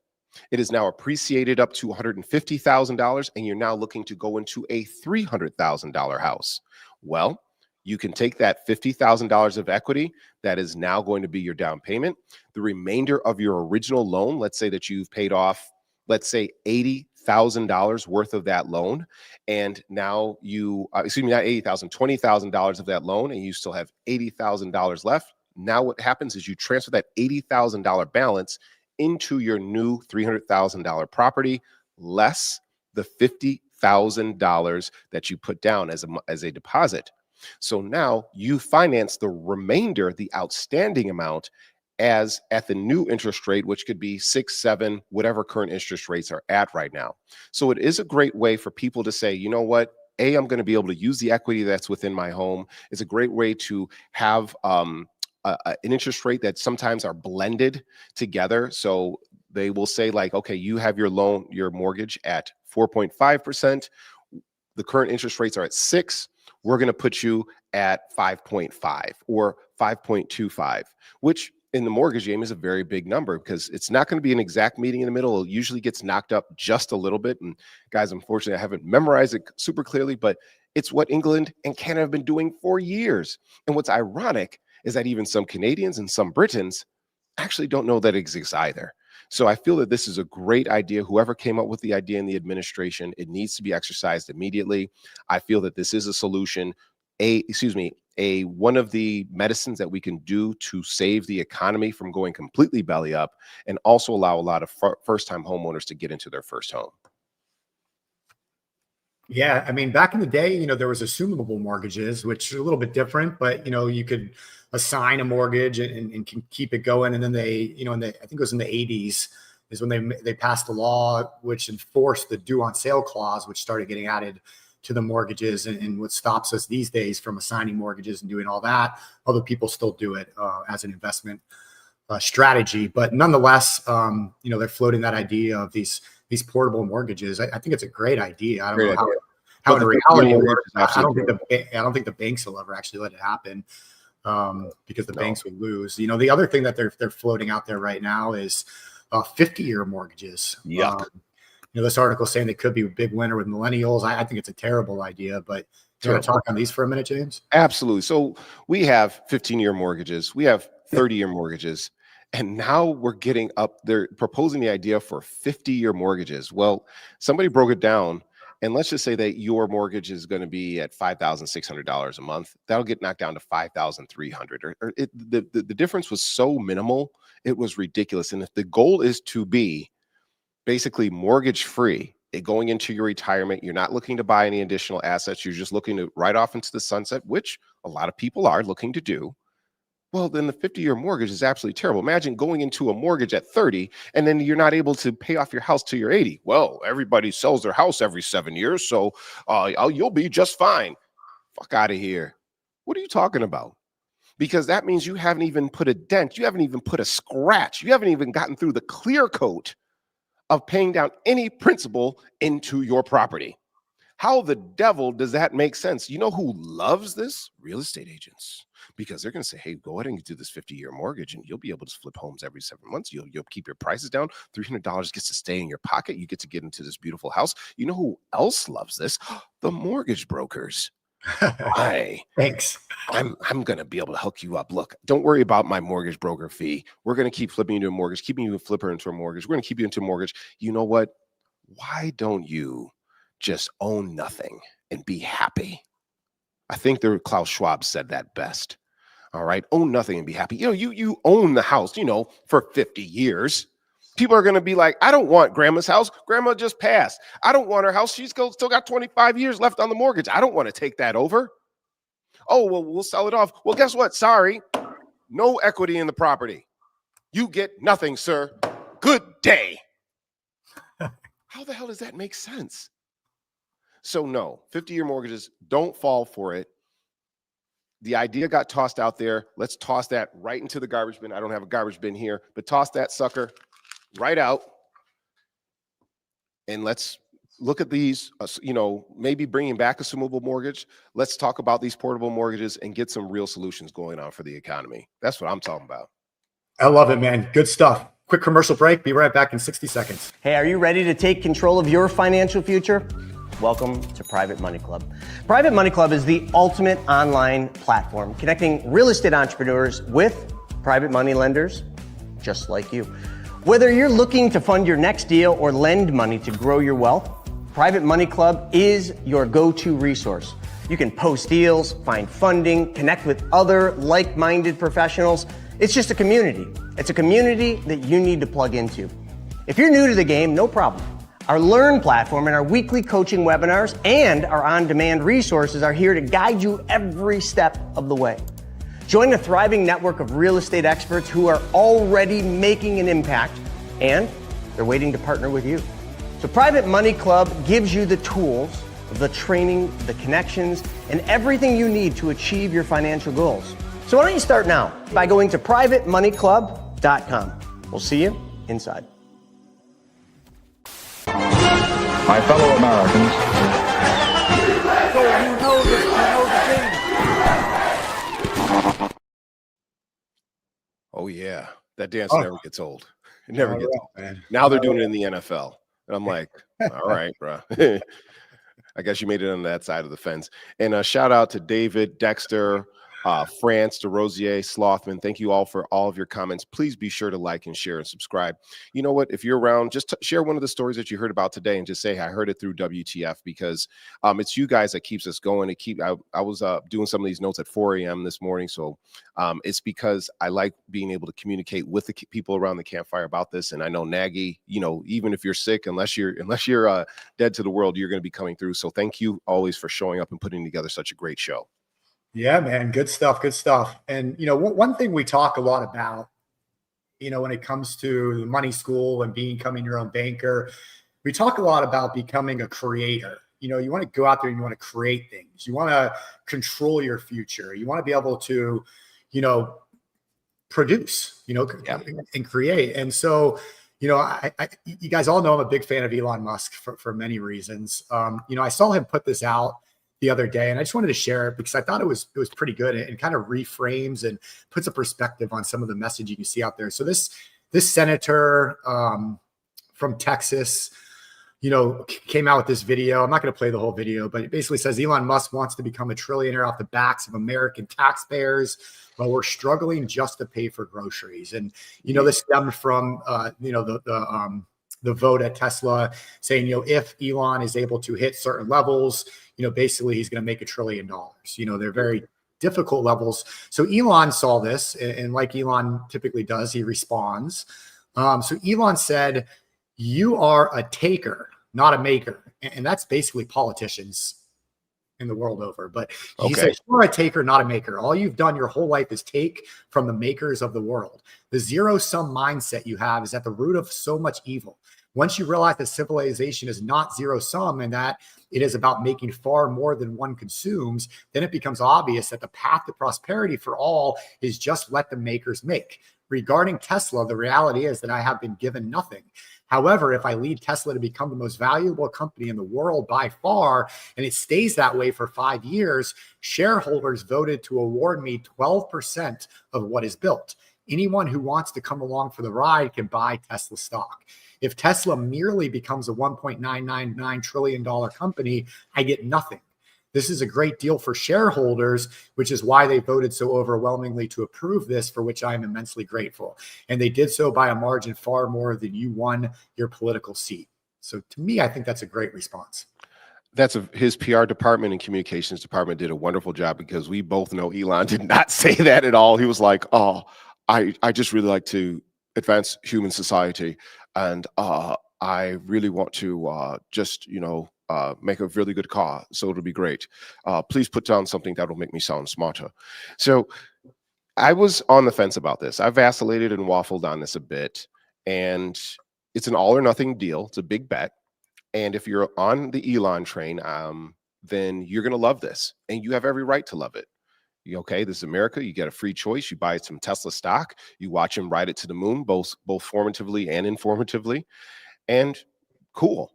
It is now appreciated up to $150,000. And you're now looking to go into a $300,000 house. Well, you can take that $50,000 of equity that is now going to be your down payment. The remainder of your original loan, let's say that you've paid off, let's say $80,000 worth of that loan. And now you, not $80,000, $20,000 of that loan, and you still have $80,000 left. Now what happens is you transfer that $80,000 balance into your new $300,000 property, less the $50,000 that you put down as a deposit. So now you finance the remainder, the outstanding amount, as at the new interest rate, which could be 6, 7, whatever current interest rates are at right now. So it is a great way for people to say, you know what, I'm going to be able to use the equity that's within my home. It's a great way to have an interest rate that sometimes are blended together. So they will say like, okay, you have your loan, your mortgage at 4.5%. The current interest rates are at 6. We're going to put you at 5.5 or 5.25, which in the mortgage game is a very big number because it's not going to be an exact meeting in the middle. It usually gets knocked up just a little bit. And guys, unfortunately, I haven't memorized it super clearly, but it's what England and Canada have been doing for years. And what's ironic is that even some Canadians and some Britons actually don't know that it exists either. So I feel that this is a great idea. Whoever came up with the idea in the administration, it needs to be exercised immediately. I feel that this is a solution, one of the medicines that we can do to save the economy from going completely belly up and also allow a lot of first-time homeowners to get into their first home. Yeah, I mean, back in the day, there was assumable mortgages, which are a little bit different, but, you could assign a mortgage and can keep it going. And then I think it was in the 80s is when they passed a law which enforced the due on sale clause, which started getting added to the mortgages. And what stops us these days from assigning mortgages and doing all that, other people still do it as an investment strategy. But nonetheless, they're floating that idea of these portable mortgages. I think it's a great idea. I don't know how in reality it works. I don't think the banks will ever actually let it happen because the banks would lose. The other thing that they're floating out there right now is 50-year mortgages. Yeah. This article saying they could be a big winner with millennials. I think it's a terrible idea, but do you want to talk on these for a minute, James? Absolutely. So we have 15-year mortgages. We have 30-year mortgages. And now they're proposing the idea for 50-year mortgages. Well, somebody broke it down, and let's just say that your mortgage is going to be at $5,600 a month. That'll get knocked down to $5,300. The difference was so minimal, it was ridiculous. And if the goal is to be basically mortgage free, going into your retirement, you're not looking to buy any additional assets. You're just looking to ride off into the sunset, which a lot of people are looking to do. Well, then the 50-year mortgage is absolutely terrible. Imagine going into a mortgage at 30 and then you're not able to pay off your house till you're 80. Well, everybody sells their house every 7 years, so you'll be just fine. Fuck out of here. What are you talking about? Because that means you haven't even put a dent. You haven't even put a scratch. You haven't even gotten through the clear coat of paying down any principal into your property. How the devil does that make sense? You know who loves this? Real estate agents. Because they're going to say, hey, go ahead and do this 50-year mortgage and you'll be able to flip homes every 7 months. You'll keep your prices down. $300 gets to stay in your pocket. You get to get into this beautiful house. You know who else loves this? The mortgage brokers. Thanks. I'm going to be able to hook you up. Look, don't worry about my mortgage broker fee. We're going to keep flipping you into a mortgage, keeping you a flipper into a mortgage. We're going to keep you into a mortgage. You know what? Why don't you just own nothing and be happy? I think Klaus Schwab said that best. All right. Own nothing and be happy. You own the house, for 50 years. People are going to be like, I don't want grandma's house. Grandma just passed. I don't want her house. She's still got 25 years left on the mortgage. I don't want to take that over. Oh, well, we'll sell it off. Well, guess what? Sorry. No equity in the property. You get nothing, sir. Good day. How the hell does that make sense? So no, 50-year mortgages, don't fall for it. The idea got tossed out there. Let's toss that right into the garbage bin. I don't have a garbage bin here, but toss that sucker right out. And let's look at these, maybe bringing back assumable mortgage. Let's talk about these portable mortgages and get some real solutions going on for the economy. That's what I'm talking about. I love it, man. Good stuff. Quick commercial break. Be right back in 60 seconds. Hey, are you ready to take control of your financial future? Welcome to Private Money Club. Private Money Club is the ultimate online platform connecting real estate entrepreneurs with private money lenders just like you. Whether you're looking to fund your next deal or lend money to grow your wealth, Private Money Club is your go-to resource. You can post deals, find funding, connect with other like-minded professionals. It's just a community. It's a community that you need to plug into. If you're new to the game, no problem. Our Learn platform and our weekly coaching webinars and our on-demand resources are here to guide you every step of the way. Join a thriving network of real estate experts who are already making an impact, and they're waiting to partner with you. So Private Money Club gives you the tools, the training, the connections, and everything you need to achieve your financial goals. So why don't you start now by going to privatemoneyclub.com. We'll see you inside. My fellow Americans. So you know the game. Oh yeah, that dance never gets old. It never gets old, man. Now they're doing it in the NFL, and I'm like, all right, bro. I guess you made it on that side of the fence. And shout out to David, Dexter, France, DeRosier, Slothman. Thank you all for all of your comments. Please be sure to like and share and subscribe. You know what? If you're around, just share one of the stories that you heard about today and just say, I heard it through WTF, because it's you guys that keeps us going. I was doing some of these notes at 4 a.m. this morning. So it's because I like being able to communicate with the people around the campfire about this. And I know Nagy, even if you're sick, unless you're dead to the world, you're going to be coming through. So thank you always for showing up and putting together such a great show. Yeah, man. Good stuff. Good stuff. And, one thing we talk a lot about, when it comes to the money school and becoming your own banker, we talk a lot about becoming a creator. You want to go out there and you want to create things. You want to control your future. You want to be able to, produce, and create. And so, you guys all know I'm a big fan of Elon Musk for many reasons. I saw him put this out the other day, and I just wanted to share it because I thought it was pretty good and kind of reframes and puts a perspective on some of the messaging you see out there. So this senator from Texas, came out with this video. I'm not going to play the whole video, but it basically says Elon Musk wants to become a trillionaire off the backs of American taxpayers while we're struggling just to pay for groceries. And this stemmed from the vote at Tesla saying, if Elon is able to hit certain levels, basically he's going to make $1 trillion. They're very difficult levels. So Elon saw this, and like Elon typically does, he responds. So Elon said, you are a taker, not a maker. And that's basically politicians in the world over. But he Okay. said, you're a taker, not a maker. All you've done your whole life is take from the makers of the world. The zero-sum mindset you have is at the root of so much evil. Once you realize that civilization is not zero-sum and that it is about making far more than one consumes, then it becomes obvious that the path to prosperity for all is just let the makers make. Regarding Tesla, the reality is that I have been given nothing. However, if I lead Tesla to become the most valuable company in the world by far, and it stays that way for 5 years, shareholders voted to award me 12% of what is built. Anyone who wants to come along for the ride can buy Tesla stock. If Tesla merely becomes a $1.999 trillion company, I get nothing. This is a great deal for shareholders, which is why they voted so overwhelmingly to approve this, for which I am immensely grateful. And they did so by a margin far more than you won your political seat. So to me, I think that's a great response. His PR department and communications department did a wonderful job, because we both know Elon did not say that at all. He was like, oh, I just really like to advance human society. And I really want to just, make a really good car. So it'll be great. Please put down something that will make me sound smarter. So I was on the fence about this. I vacillated and waffled on this a bit. And it's an all or nothing deal. It's a big bet. And if you're on the Elon train, then you're going to love this. And you have every right to love it. Okay, this is America. You get a free choice. You buy some Tesla stock. You watch him ride it to the moon, both formatively and informatively. And cool.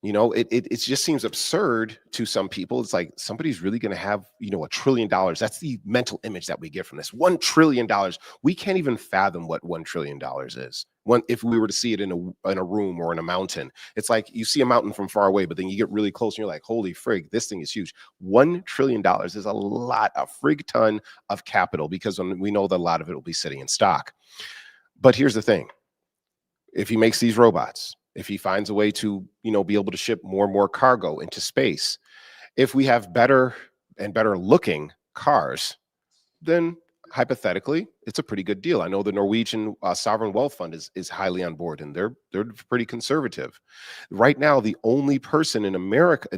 It just seems absurd to some people. It's like, somebody's really going to have, $1 trillion. That's the mental image that we get from this. $1 trillion. We can't even fathom what $1 trillion is. If we were to see it in a room or in a mountain, it's like you see a mountain from far away, but then you get really close and you're like, holy frig, this thing is huge. $1 trillion is a lot, a frig ton of capital, because we know that a lot of it will be sitting in stock. But here's the thing. If he makes these robots, if he finds a way to, be able to ship more and more cargo into space, if we have better and better looking cars, then hypothetically, it's a pretty good deal. I know the Norwegian sovereign wealth fund is highly on board, and they're pretty conservative. Right now, the only person in America,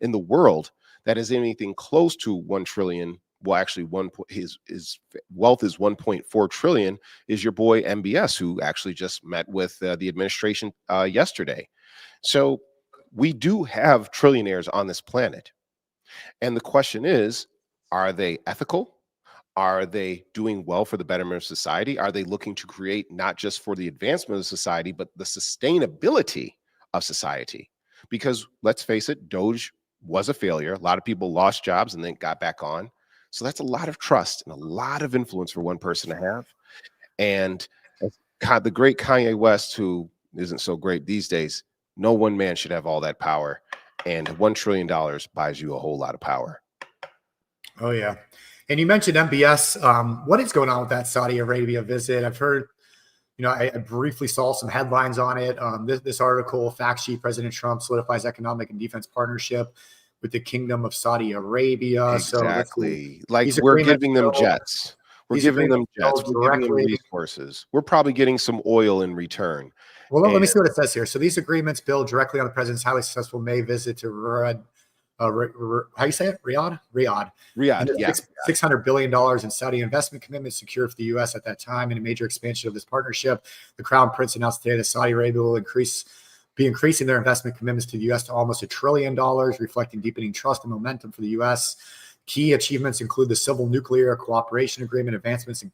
in the world that has anything close to 1 trillion, well, actually, his wealth is 1.4 trillion, is your boy MBS, who actually just met with the administration yesterday. So we do have trillionaires on this planet. And the question is, are they ethical? Are they doing well for the betterment of society? Are they looking to create not just for the advancement of society, but the sustainability of society? Because let's face it, Doge was a failure. A lot of people lost jobs and then got back on. So that's a lot of trust and a lot of influence for one person to have. And the great Kanye West, who isn't so great these days, no one man should have all that power. And $1 trillion buys you a whole lot of power. Oh, yeah. And you mentioned MBS. What is going on with that Saudi Arabia visit? I've heard, I briefly saw some headlines on it. This article, fact sheet, President Trump solidifies economic and defense partnership with the Kingdom of Saudi Arabia. Exactly. So we're giving them jets. We're giving them jets. We're giving them resources. We're probably getting some oil in return. Well, let me see what it says here. So these agreements build directly on the president's highly successful May visit to Riyadh. How you say it? Riyadh. Yeah. $600 billion in Saudi investment commitments secured for the U.S. at that time, and a major expansion of this partnership. The Crown Prince announced today that Saudi Arabia will be increasing their investment commitments to the U.S. to almost $1 trillion, reflecting deepening trust and momentum for the U.S. Key achievements include the Civil Nuclear Cooperation Agreement, advancements in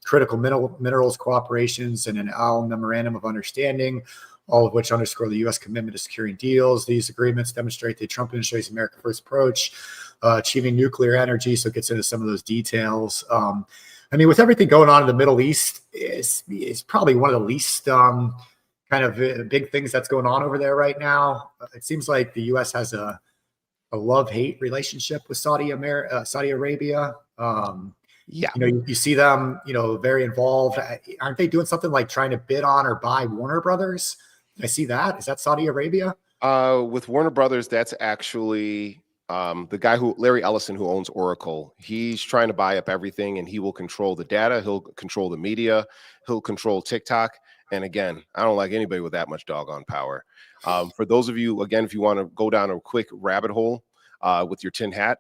critical minerals cooperations, and an Al Memorandum of Understanding, all of which underscore the U.S. commitment to securing deals. These agreements demonstrate the Trump administration's America First approach, achieving nuclear energy. So it gets into some of those details. With everything going on in the Middle East, it's probably one of the least kind of big things that's going on over there right now. It seems like the U.S. has a love-hate relationship with Saudi Arabia. You see them, very involved. Aren't they doing something like trying to bid on or buy Warner Brothers? Did I see that? Is that Saudi Arabia? With Warner Brothers, that's actually the guy Larry Ellison, who owns Oracle. He's trying to buy up everything, and he will control the data. He'll control the media. He'll control TikTok. And again, I don't like anybody with that much doggone power. For those of you, again, if you want to go down a quick rabbit hole, with your tin hat,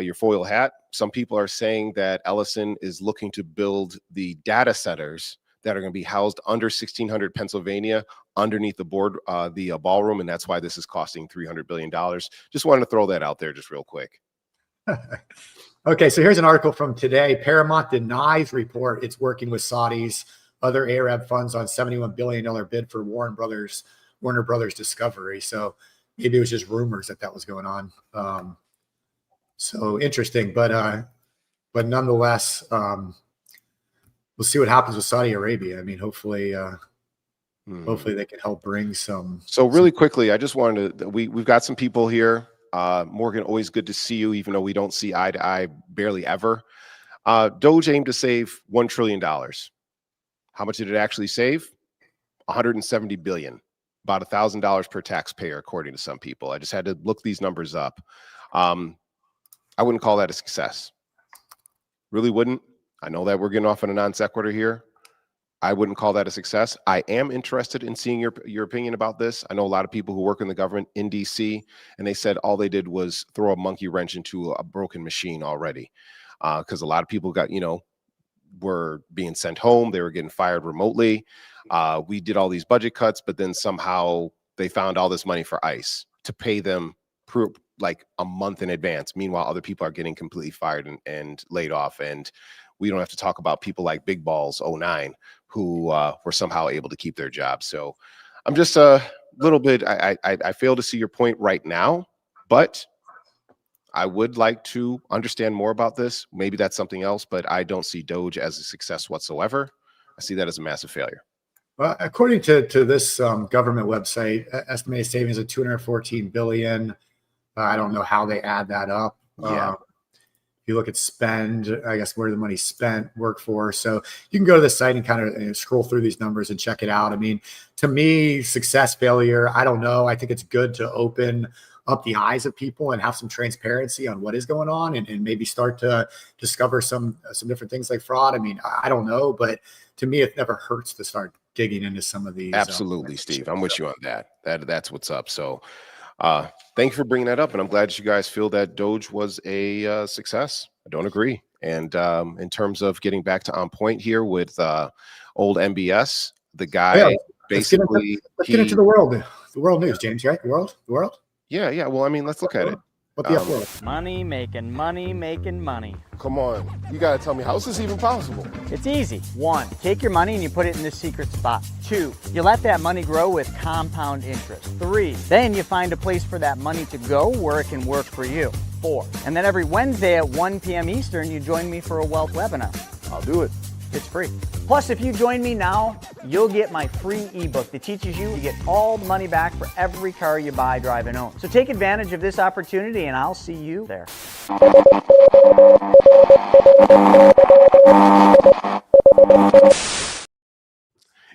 your foil hat. Some people are saying that Ellison is looking to build the data centers that are going to be housed under 1600 Pennsylvania, underneath the ballroom, and that's why this is costing $300 billion. Just wanted to throw that out there just real quick. Okay, so here's an article from today. Paramount denies report it's working with Saudis, other Arab funds on $71 billion bid for Warner Brothers Discovery. So maybe it was just rumors that was going on. So interesting, but nonetheless, we'll see what happens with Saudi Arabia. I mean, hopefully they can help bring some. So really quickly, I just wanted to, we've got some people here. Morgan, always good to see you, even though we don't see eye to eye barely ever. Doge aimed to save $1 trillion. How much did it actually save? $170 billion, about $1,000 per taxpayer, according to some people. I just had to look these numbers up. I wouldn't call that a success. Really wouldn't. I know that we're getting off on a non sequitur here. I wouldn't call that a success. I am interested in seeing your opinion about this. I know a lot of people who work in the government in DC, and they said all they did was throw a monkey wrench into a broken machine already. Because a lot of people were being sent home. They were getting fired remotely. We did all these budget cuts, but then somehow they found all this money for ICE to pay them like a month in advance. Meanwhile, other people are getting completely fired and laid off. And we don't have to talk about people like Big Balls 09 who were somehow able to keep their jobs. So I'm just a little bit, I fail to see your point right now, but I would like to understand more about this. Maybe that's something else, but I don't see Doge as a success whatsoever. I see that as a massive failure. Well, according to this government website, estimated savings of $214 billion. I don't know how they add that up. Yeah. If you look at spend, I guess where the money's spent, workforce. So you can go to the site and kind of scroll through these numbers and check it out. I mean, to me, success, failure, I don't know. I think it's good to open up the eyes of people and have some transparency on what is going on and maybe start to discover some different things like fraud. I mean, I don't know, but to me, it never hurts to start digging into some of these. Absolutely, Steve. I'm with you on that. That's what's up. So thank you for bringing that up. And I'm glad you guys feel that Doge was a success. I don't agree. And in terms of getting back to on point here with old MBS, the guy basically. Let's get into the world news, James, right? The world? Yeah. Well, I mean, let's look at it. What the world? Money making money. Come on. You got to tell me, how is this even possible? It's easy. 1, take your money and you put it in this secret spot. 2, you let that money grow with compound interest. 3, then you find a place for that money to go where it can work for you. 4, and then every Wednesday at 1 p.m. Eastern, you join me for a wealth webinar. I'll do it. It's free. Plus, if you join me now, you'll get my free ebook that teaches you to get all the money back for every car you buy, drive, and own. So take advantage of this opportunity, and I'll see you there.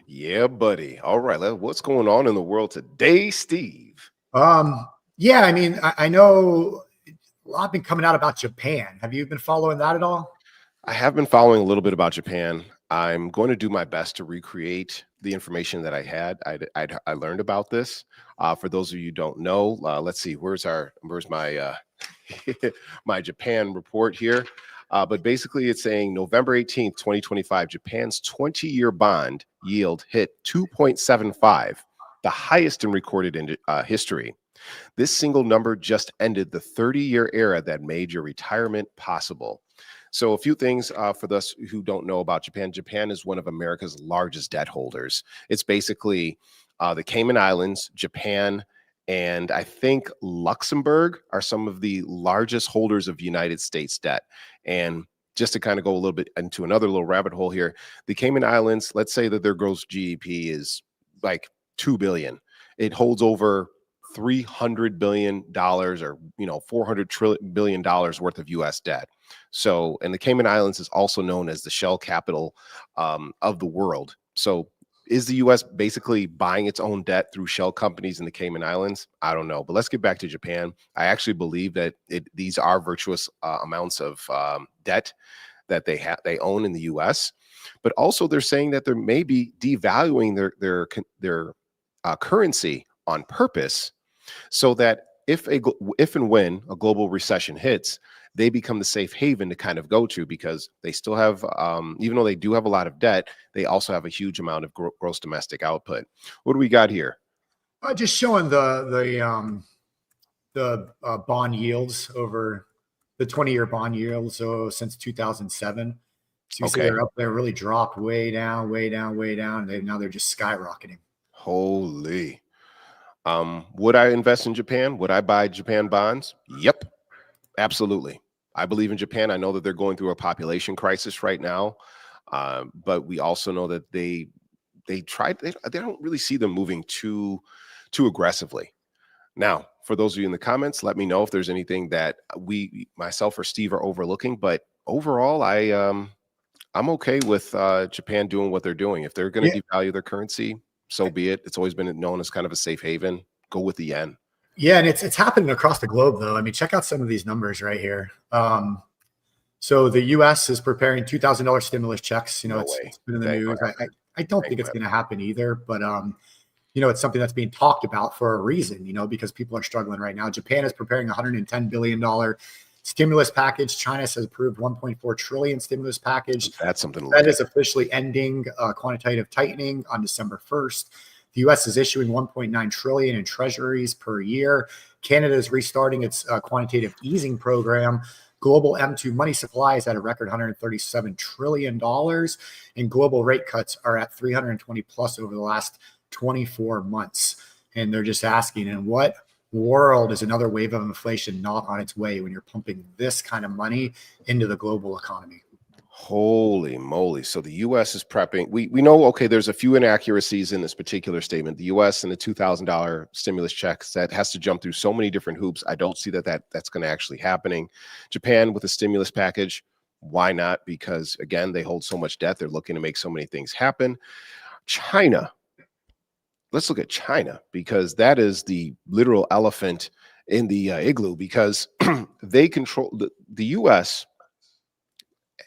Yeah, buddy. All right. What's going on in the world today, Steve? Yeah, I mean, I know a lot been coming out about Japan. Have you been following that at all? I have been following a little bit about Japan. I'm going to do my best to recreate the information that I had. I learned about this. For those of you who don't know, let's see, where's my my Japan report here? But basically, it's saying November 18th, 2025, Japan's 20-year bond yield hit 2.75, the highest in recorded history. This single number just ended the 30-year era that made your retirement possible. So a few things for those who don't know about Japan. Japan is one of America's largest debt holders. It's basically the Cayman Islands, Japan, and I think Luxembourg are some of the largest holders of United States debt. And just to kind of go a little bit into another little rabbit hole here, the Cayman Islands, let's say that their gross GDP is like $2 billion. It holds over $300 billion or, $400 billion worth of U.S. debt. So, and the Cayman Islands is also known as the shell capital of the world. So is the U.S. basically buying its own debt through shell companies in the Cayman Islands? I don't know. But let's get back to Japan. I actually believe that these are virtuous amounts of debt that they own in the U.S. But also they're saying that they may be devaluing their currency on purpose, so that if and when a global recession hits, they become the safe haven to kind of go to, because they still have, even though they do have a lot of debt, they also have a huge amount of gross domestic output. What do we got here? Just showing the bond yields over the 20-year bond yields since 2007. So you see they're up there, really dropped way down, way down, way down. Now they're just skyrocketing. Holy. Would I invest in Japan? Would I buy Japan bonds? Yep, absolutely. I believe in Japan. I know that they're going through a population crisis right now, but we also know that they don't really see them moving too aggressively. Now, for those of you in the comments, let me know if there's anything that myself or Steve are overlooking. But overall, I'm okay with Japan doing what they're doing. If they're going to devalue their currency, so be it. It's always been known as kind of a safe haven. Go with the yen. Yeah, and it's happening across the globe, though. I mean, check out some of these numbers right here. So the U.S. is preparing $2,000 stimulus checks. It's been in the news. I don't think it's going to happen either, but it's something that's being talked about for a reason. Because people are struggling right now. Japan is preparing $110 billion stimulus package. China has approved $1.4 trillion stimulus package. That's something. That is officially ending quantitative tightening on December 1st. The U.S. is issuing $1.9 trillion in treasuries per year. Canada is restarting its quantitative easing program. Global M2 money supply is at a record $137 trillion, and global rate cuts are at 320 plus over the last 24 months. And they're just asking, in what world is another wave of inflation not on its way when you're pumping this kind of money into the global economy? Holy moly. So the U.S. is prepping. We know, okay, there's a few inaccuracies in this particular statement. The U.S. and the $2,000 stimulus checks, that has to jump through so many different hoops. I don't see that's going to actually happening. Japan with a stimulus package, why not? Because, again, they hold so much debt. They're looking to make so many things happen. China. Let's look at China, because that is the literal elephant in the igloo, because they control the U.S.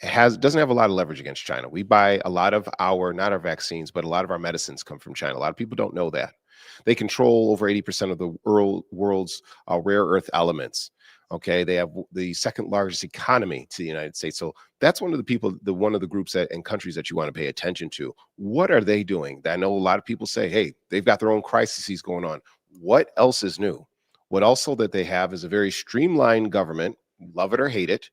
doesn't have a lot of leverage against China. We buy a lot of not our vaccines, but a lot of our medicines come from China. A lot of people don't know that. They control over 80% of the world's rare earth elements. Okay, they have the second largest economy to the United States. So that's one of the groups and countries that you want to pay attention to. What are they doing? I know a lot of people say, hey, they've got their own crises going on. What else is new? What also that they have is a very streamlined government, love it or hate it,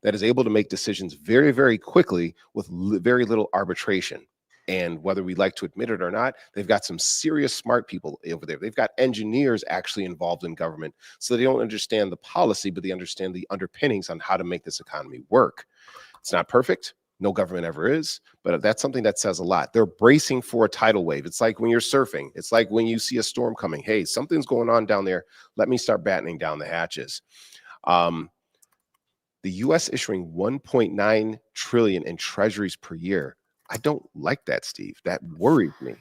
that is able to make decisions very, very quickly with very little arbitration. And whether we like to admit it or not, they've got some serious smart people over there. They've got engineers actually involved in government. So they don't understand the policy, but they understand the underpinnings on how to make this economy work. It's not perfect. No government ever is, but that's something that says a lot. They're bracing for a tidal wave. It's like when you're surfing. It's like when you see a storm coming. Hey, something's going on down there. Let me start battening down the hatches. The U.S. issuing $1.9 trillion in treasuries per year. I don't like that, Steve. That worries me.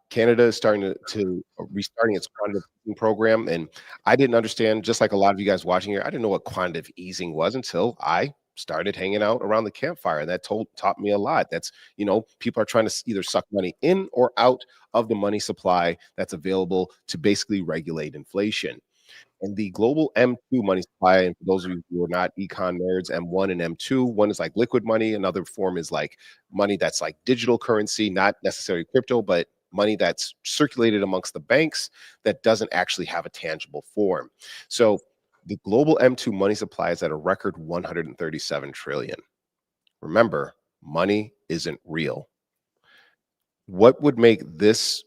Canada is starting to restarting its quantitative easing program, and I didn't understand, just like a lot of you guys watching here, I didn't know what quantitative easing was until I started hanging out around the campfire, and that taught me a lot. That's, people are trying to either suck money in or out of the money supply that's available to basically regulate inflation. And the global M2 money supply, and for those of you who are not econ nerds, M1 and M2, one is like liquid money, another form is like money that's like digital currency, not necessarily crypto, but money that's circulated amongst the banks that doesn't actually have a tangible form. So the global M2 money supply is at a record 137 trillion. Remember, money isn't real. What would make this,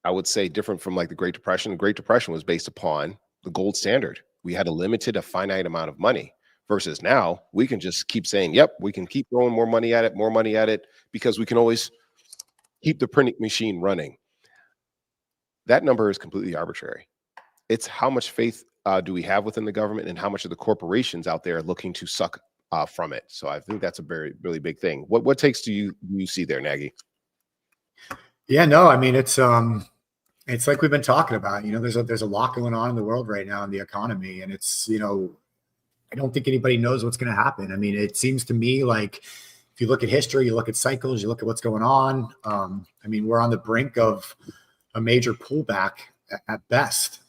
I would say, different from like the Great Depression? The Great Depression was based upon the gold standard. We had a finite amount of money, versus now we can just keep saying, yep, we can keep throwing more money at it, because we can always keep the printing machine running. That number is completely arbitrary. It's how much faith do we have within the government, and how much of the corporations out there are looking to suck from it. So I think that's a very, really big thing. What takes do you see there, Nagy? Yeah, no, I mean, it's like we've been talking about, there's a lot going on in the world right now in the economy. And it's, I don't think anybody knows what's going to happen. I mean, it seems to me like if you look at history, you look at cycles, you look at what's going on. I mean, we're on the brink of a major pullback at best.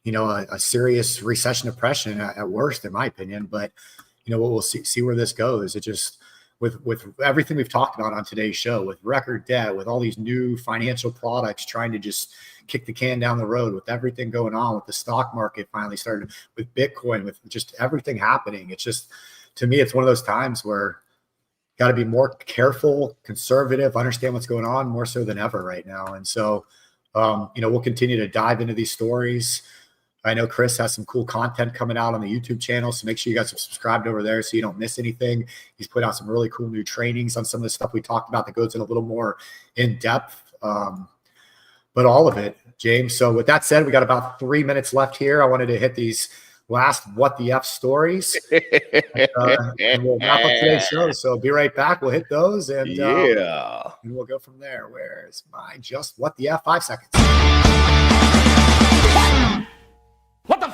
a serious recession depression at worst, in my opinion. But we'll see where this goes. It just with everything we've talked about on today's show, with record debt, with all these new financial products trying to just kick the can down the road, with everything going on, with the stock market finally started, with Bitcoin, with just everything happening. It's just, to me, it's one of those times where got to be more careful, conservative, understand what's going on more so than ever right now. And so, we'll continue to dive into these stories. I know Chris has some cool content coming out on the YouTube channel, so make sure you guys are subscribed over there so you don't miss anything. He's put out some really cool new trainings on some of the stuff we talked about that goes in a little more in depth, but all of it, James. So with that said, we got about 3 minutes left here. I wanted to hit these last What the F stories, and we'll wrap up today's show. So be right back. We'll hit those, and and we'll go from there. Where's my just What the F? 5 seconds. What the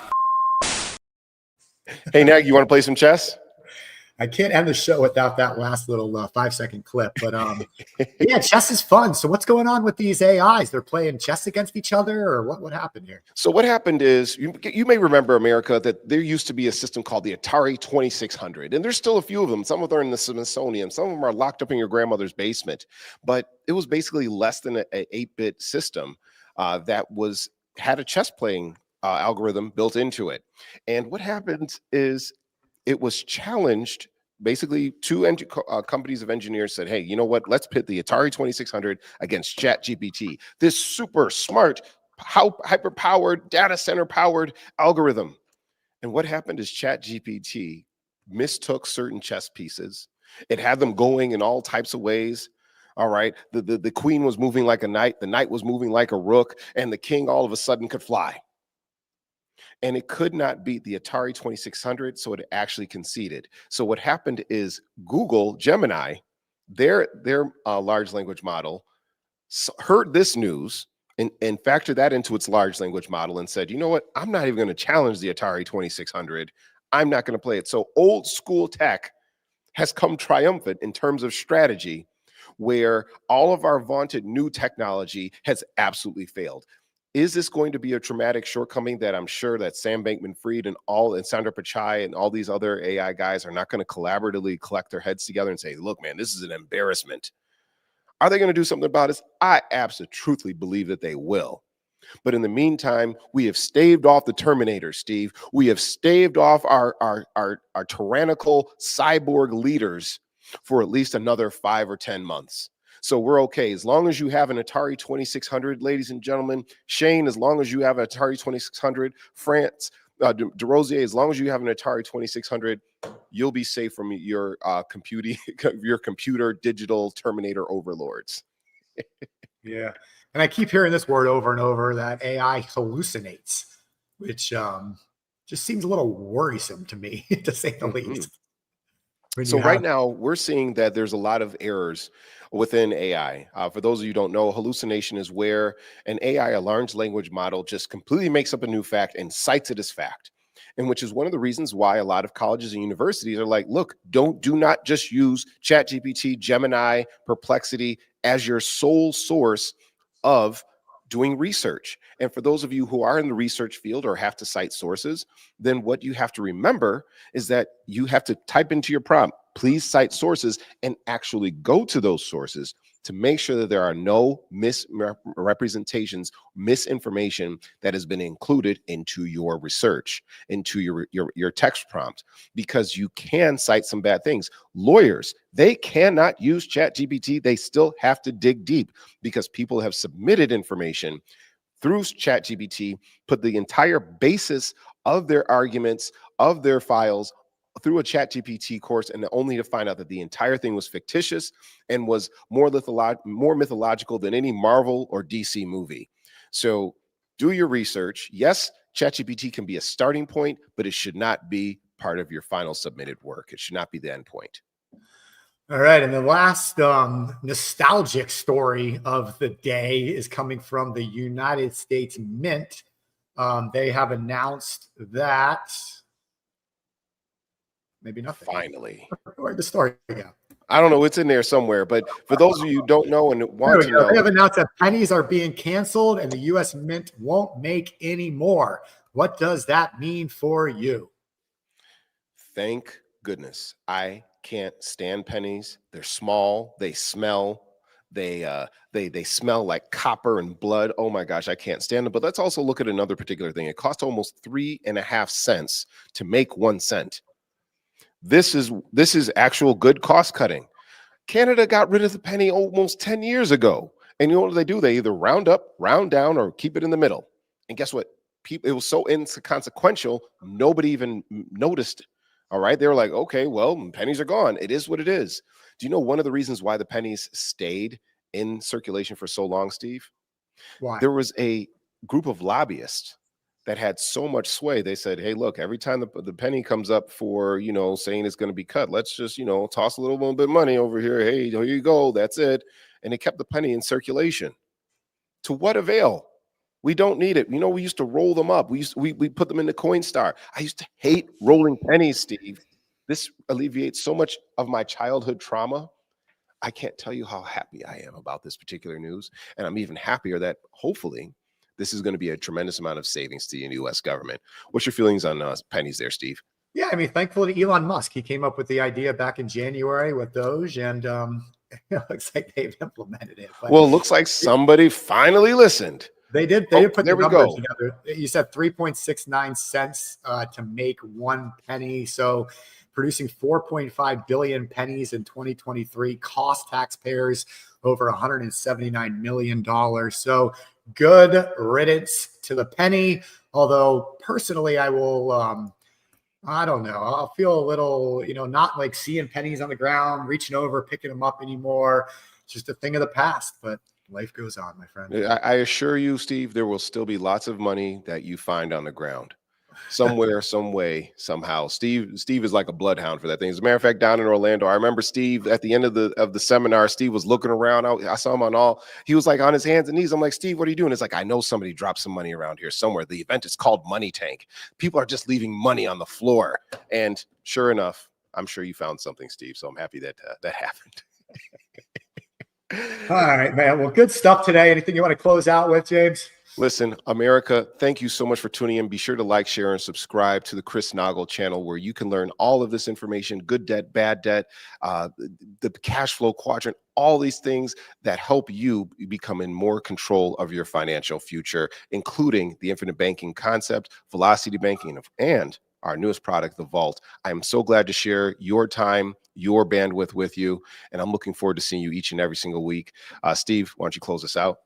Hey, Nag, you want to play some chess? I can't end the show without that last little 5-second clip, but yeah, chess is fun. So what's going on with these AIs? They're playing chess against each other, or what happened here? So what happened is, you may remember, America, that there used to be a system called the Atari 2600, and there's still a few of them. Some of them are in the Smithsonian. Some of them are locked up in your grandmother's basement, but it was basically less than an 8-bit system that had a chess playing algorithm built into it. And what happened is it was challenged. Basically, two companies of engineers said, hey, you know what? Let's pit the Atari 2600 against ChatGPT, this super smart, hyper-powered, data center-powered algorithm. And what happened is ChatGPT mistook certain chess pieces. It had them going in all types of ways. All right. The queen was moving like a knight. The knight was moving like a rook. And the king all of a sudden could fly. And it could not beat the Atari 2600, so it actually conceded. So what happened is Google Gemini, their large language model, heard this news and factored that into its large language model and said, you know what? I'm not even going to challenge the Atari 2600. I'm not going to play it. So old school tech has come triumphant in terms of strategy, where all of our vaunted new technology has absolutely failed. Is this going to be a traumatic shortcoming that I'm sure that Sam Bankman-Fried and Sundar Pichai and all these other AI guys are not going to collaboratively collect their heads together and say, look, man, this is an embarrassment. Are they going to do something about this? I absolutely believe that they will. But in the meantime, we have staved off the Terminator, Steve. We have staved off our tyrannical cyborg leaders for at least another 5 or 10 months. So we're okay. As long as you have an Atari 2600, ladies and gentlemen, Shane, as long as you have an Atari 2600, France, DeRosier, as long as you have an Atari 2600, you'll be safe from your computer digital Terminator overlords. Yeah. And I keep hearing this word over and over, that AI hallucinates, which just seems a little worrisome to me, to say the least. So right now, we're seeing that there's a lot of errors within AI. For those of you who don't know, hallucination is where an AI, a large language model, just completely makes up a new fact and cites it as fact. And which is one of the reasons why a lot of colleges and universities are like, look, do not just use ChatGPT, Gemini, Perplexity as your sole source of doing research. And for those of you who are in the research field or have to cite sources, then what you have to remember is that you have to type into your prompt, please cite sources, and actually go to those sources to make sure that there are no misrepresentations, misinformation that has been included into your research, into your text prompt, because you can cite some bad things. Lawyers, they cannot use ChatGPT. They still have to dig deep because people have submitted information through ChatGPT, put the entire basis of their arguments, of their files, through a ChatGPT course, and only to find out that the entire thing was fictitious and was more mythological than any Marvel or DC movie. So do your research. Yes, ChatGPT can be a starting point, but it should not be part of your final submitted work. It should not be the end point. All right. And the last nostalgic story of the day is coming from the United States Mint. They have announced that maybe nothing. Finally. Where'd the story go? I don't know. It's in there somewhere. But for those of you who don't know and want to know, they have announced that pennies are being canceled and the U.S. Mint won't make any more. What does that mean for you? Thank goodness. I can't stand pennies. They're small. They smell. They smell like copper and blood. Oh my gosh, I can't stand them. But let's also look at another particular thing. It costs almost 3.5 cents to make 1 cent. This is actual good cost cutting. Canada got rid of the penny almost 10 years ago. And you know what they do? They either round up, round down, or keep it in the middle. And guess what? It was so inconsequential, nobody even noticed. All right. They were like, okay, well, pennies are gone. It is what it is. Do you know one of the reasons why the pennies stayed in circulation for so long, Steve? Why? There was a group of lobbyists that had so much sway. They said, hey, look, every time the penny comes up for, saying it's going to be cut, let's just, toss a little bit of money over here. Hey, here you go. That's it. And it kept the penny in circulation. To what avail? We don't need it. We used to roll them up. We put them in the Coinstar. I used to hate rolling pennies, Steve. This alleviates so much of my childhood trauma. I can't tell you how happy I am about this particular news. And I'm even happier that hopefully this is going to be a tremendous amount of savings to the U.S. government. What's your feelings on pennies there, Steve? Yeah, I mean, thankfully to Elon Musk. He came up with the idea back in January with Doge, and it looks like they've implemented it. But well, it looks like somebody finally listened. They did put the numbers go. together. You said 3.69 cents to make 1 penny. So producing 4.5 billion pennies in 2023, cost taxpayers over $179 million. So good riddance to the penny. Although personally, I will, I don't know. I'll feel a little, not like seeing pennies on the ground, reaching over, picking them up anymore. It's just a thing of the past, but life goes on, my friend. I assure you, Steve, there will still be lots of money that you find on the ground. Somewhere, some way, somehow. Steve is like a bloodhound for that thing. As a matter of fact, down in Orlando, I remember Steve at the end of the seminar. Steve was looking around. I saw him he was like on his hands and knees. I'm like, Steve, what are you doing? It's like, I know somebody dropped some money around here somewhere. The event is called Money Tank. People are just leaving money on the floor. And sure enough, I'm sure you found something, Steve. So I'm happy that that happened. All right, man. Well, good stuff today. Anything you want to close out with, James? Listen, America, thank you so much for tuning in. Be sure to like, share, and subscribe to the Chris Naugle channel, where you can learn all of this information, good debt, bad debt, the cash flow quadrant, all these things that help you become in more control of your financial future, including the infinite banking concept, velocity banking, and our newest product, the Vault. I am so glad to share your time, your bandwidth with you, and I'm looking forward to seeing you each and every single week. Steve, why don't you close us out?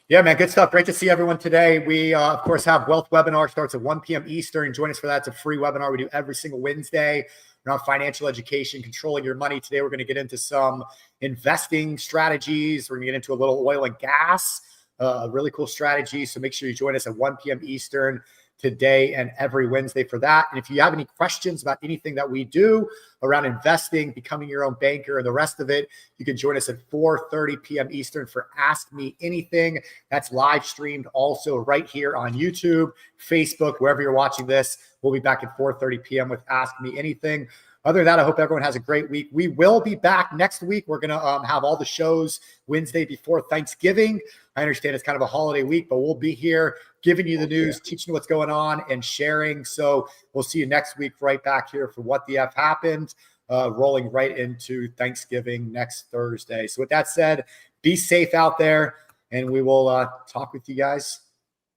Yeah, man, good stuff. Great to see everyone today. We, of course, have Wealth Webinar. Starts at 1 p.m. Eastern. Join us for that. It's a free webinar we do every single Wednesday around financial education, controlling your money. Today, we're going to get into some investing strategies. We're going to get into a little oil and gas, a really cool strategy. So make sure you join us at 1 p.m. Eastern today and every Wednesday for that. And if you have any questions about anything that we do around investing, becoming your own banker, and the rest of it, you can join us at 4:30 p.m. Eastern for Ask Me Anything. That's live streamed also right here on YouTube, Facebook, wherever you're watching this. We'll be back at 4:30 p.m. with Ask Me Anything. Other than that, I hope everyone has a great week. We will be back next week. We're going to have all the shows Wednesday before Thanksgiving. I understand it's kind of a holiday week, but we'll be here giving you the news, teaching you what's going on, and sharing. So we'll see you next week right back here for What the F Happened, rolling right into Thanksgiving next Thursday. So with that said, be safe out there, and we will talk with you guys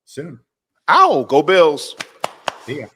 soon. Ow, go Bills. See ya.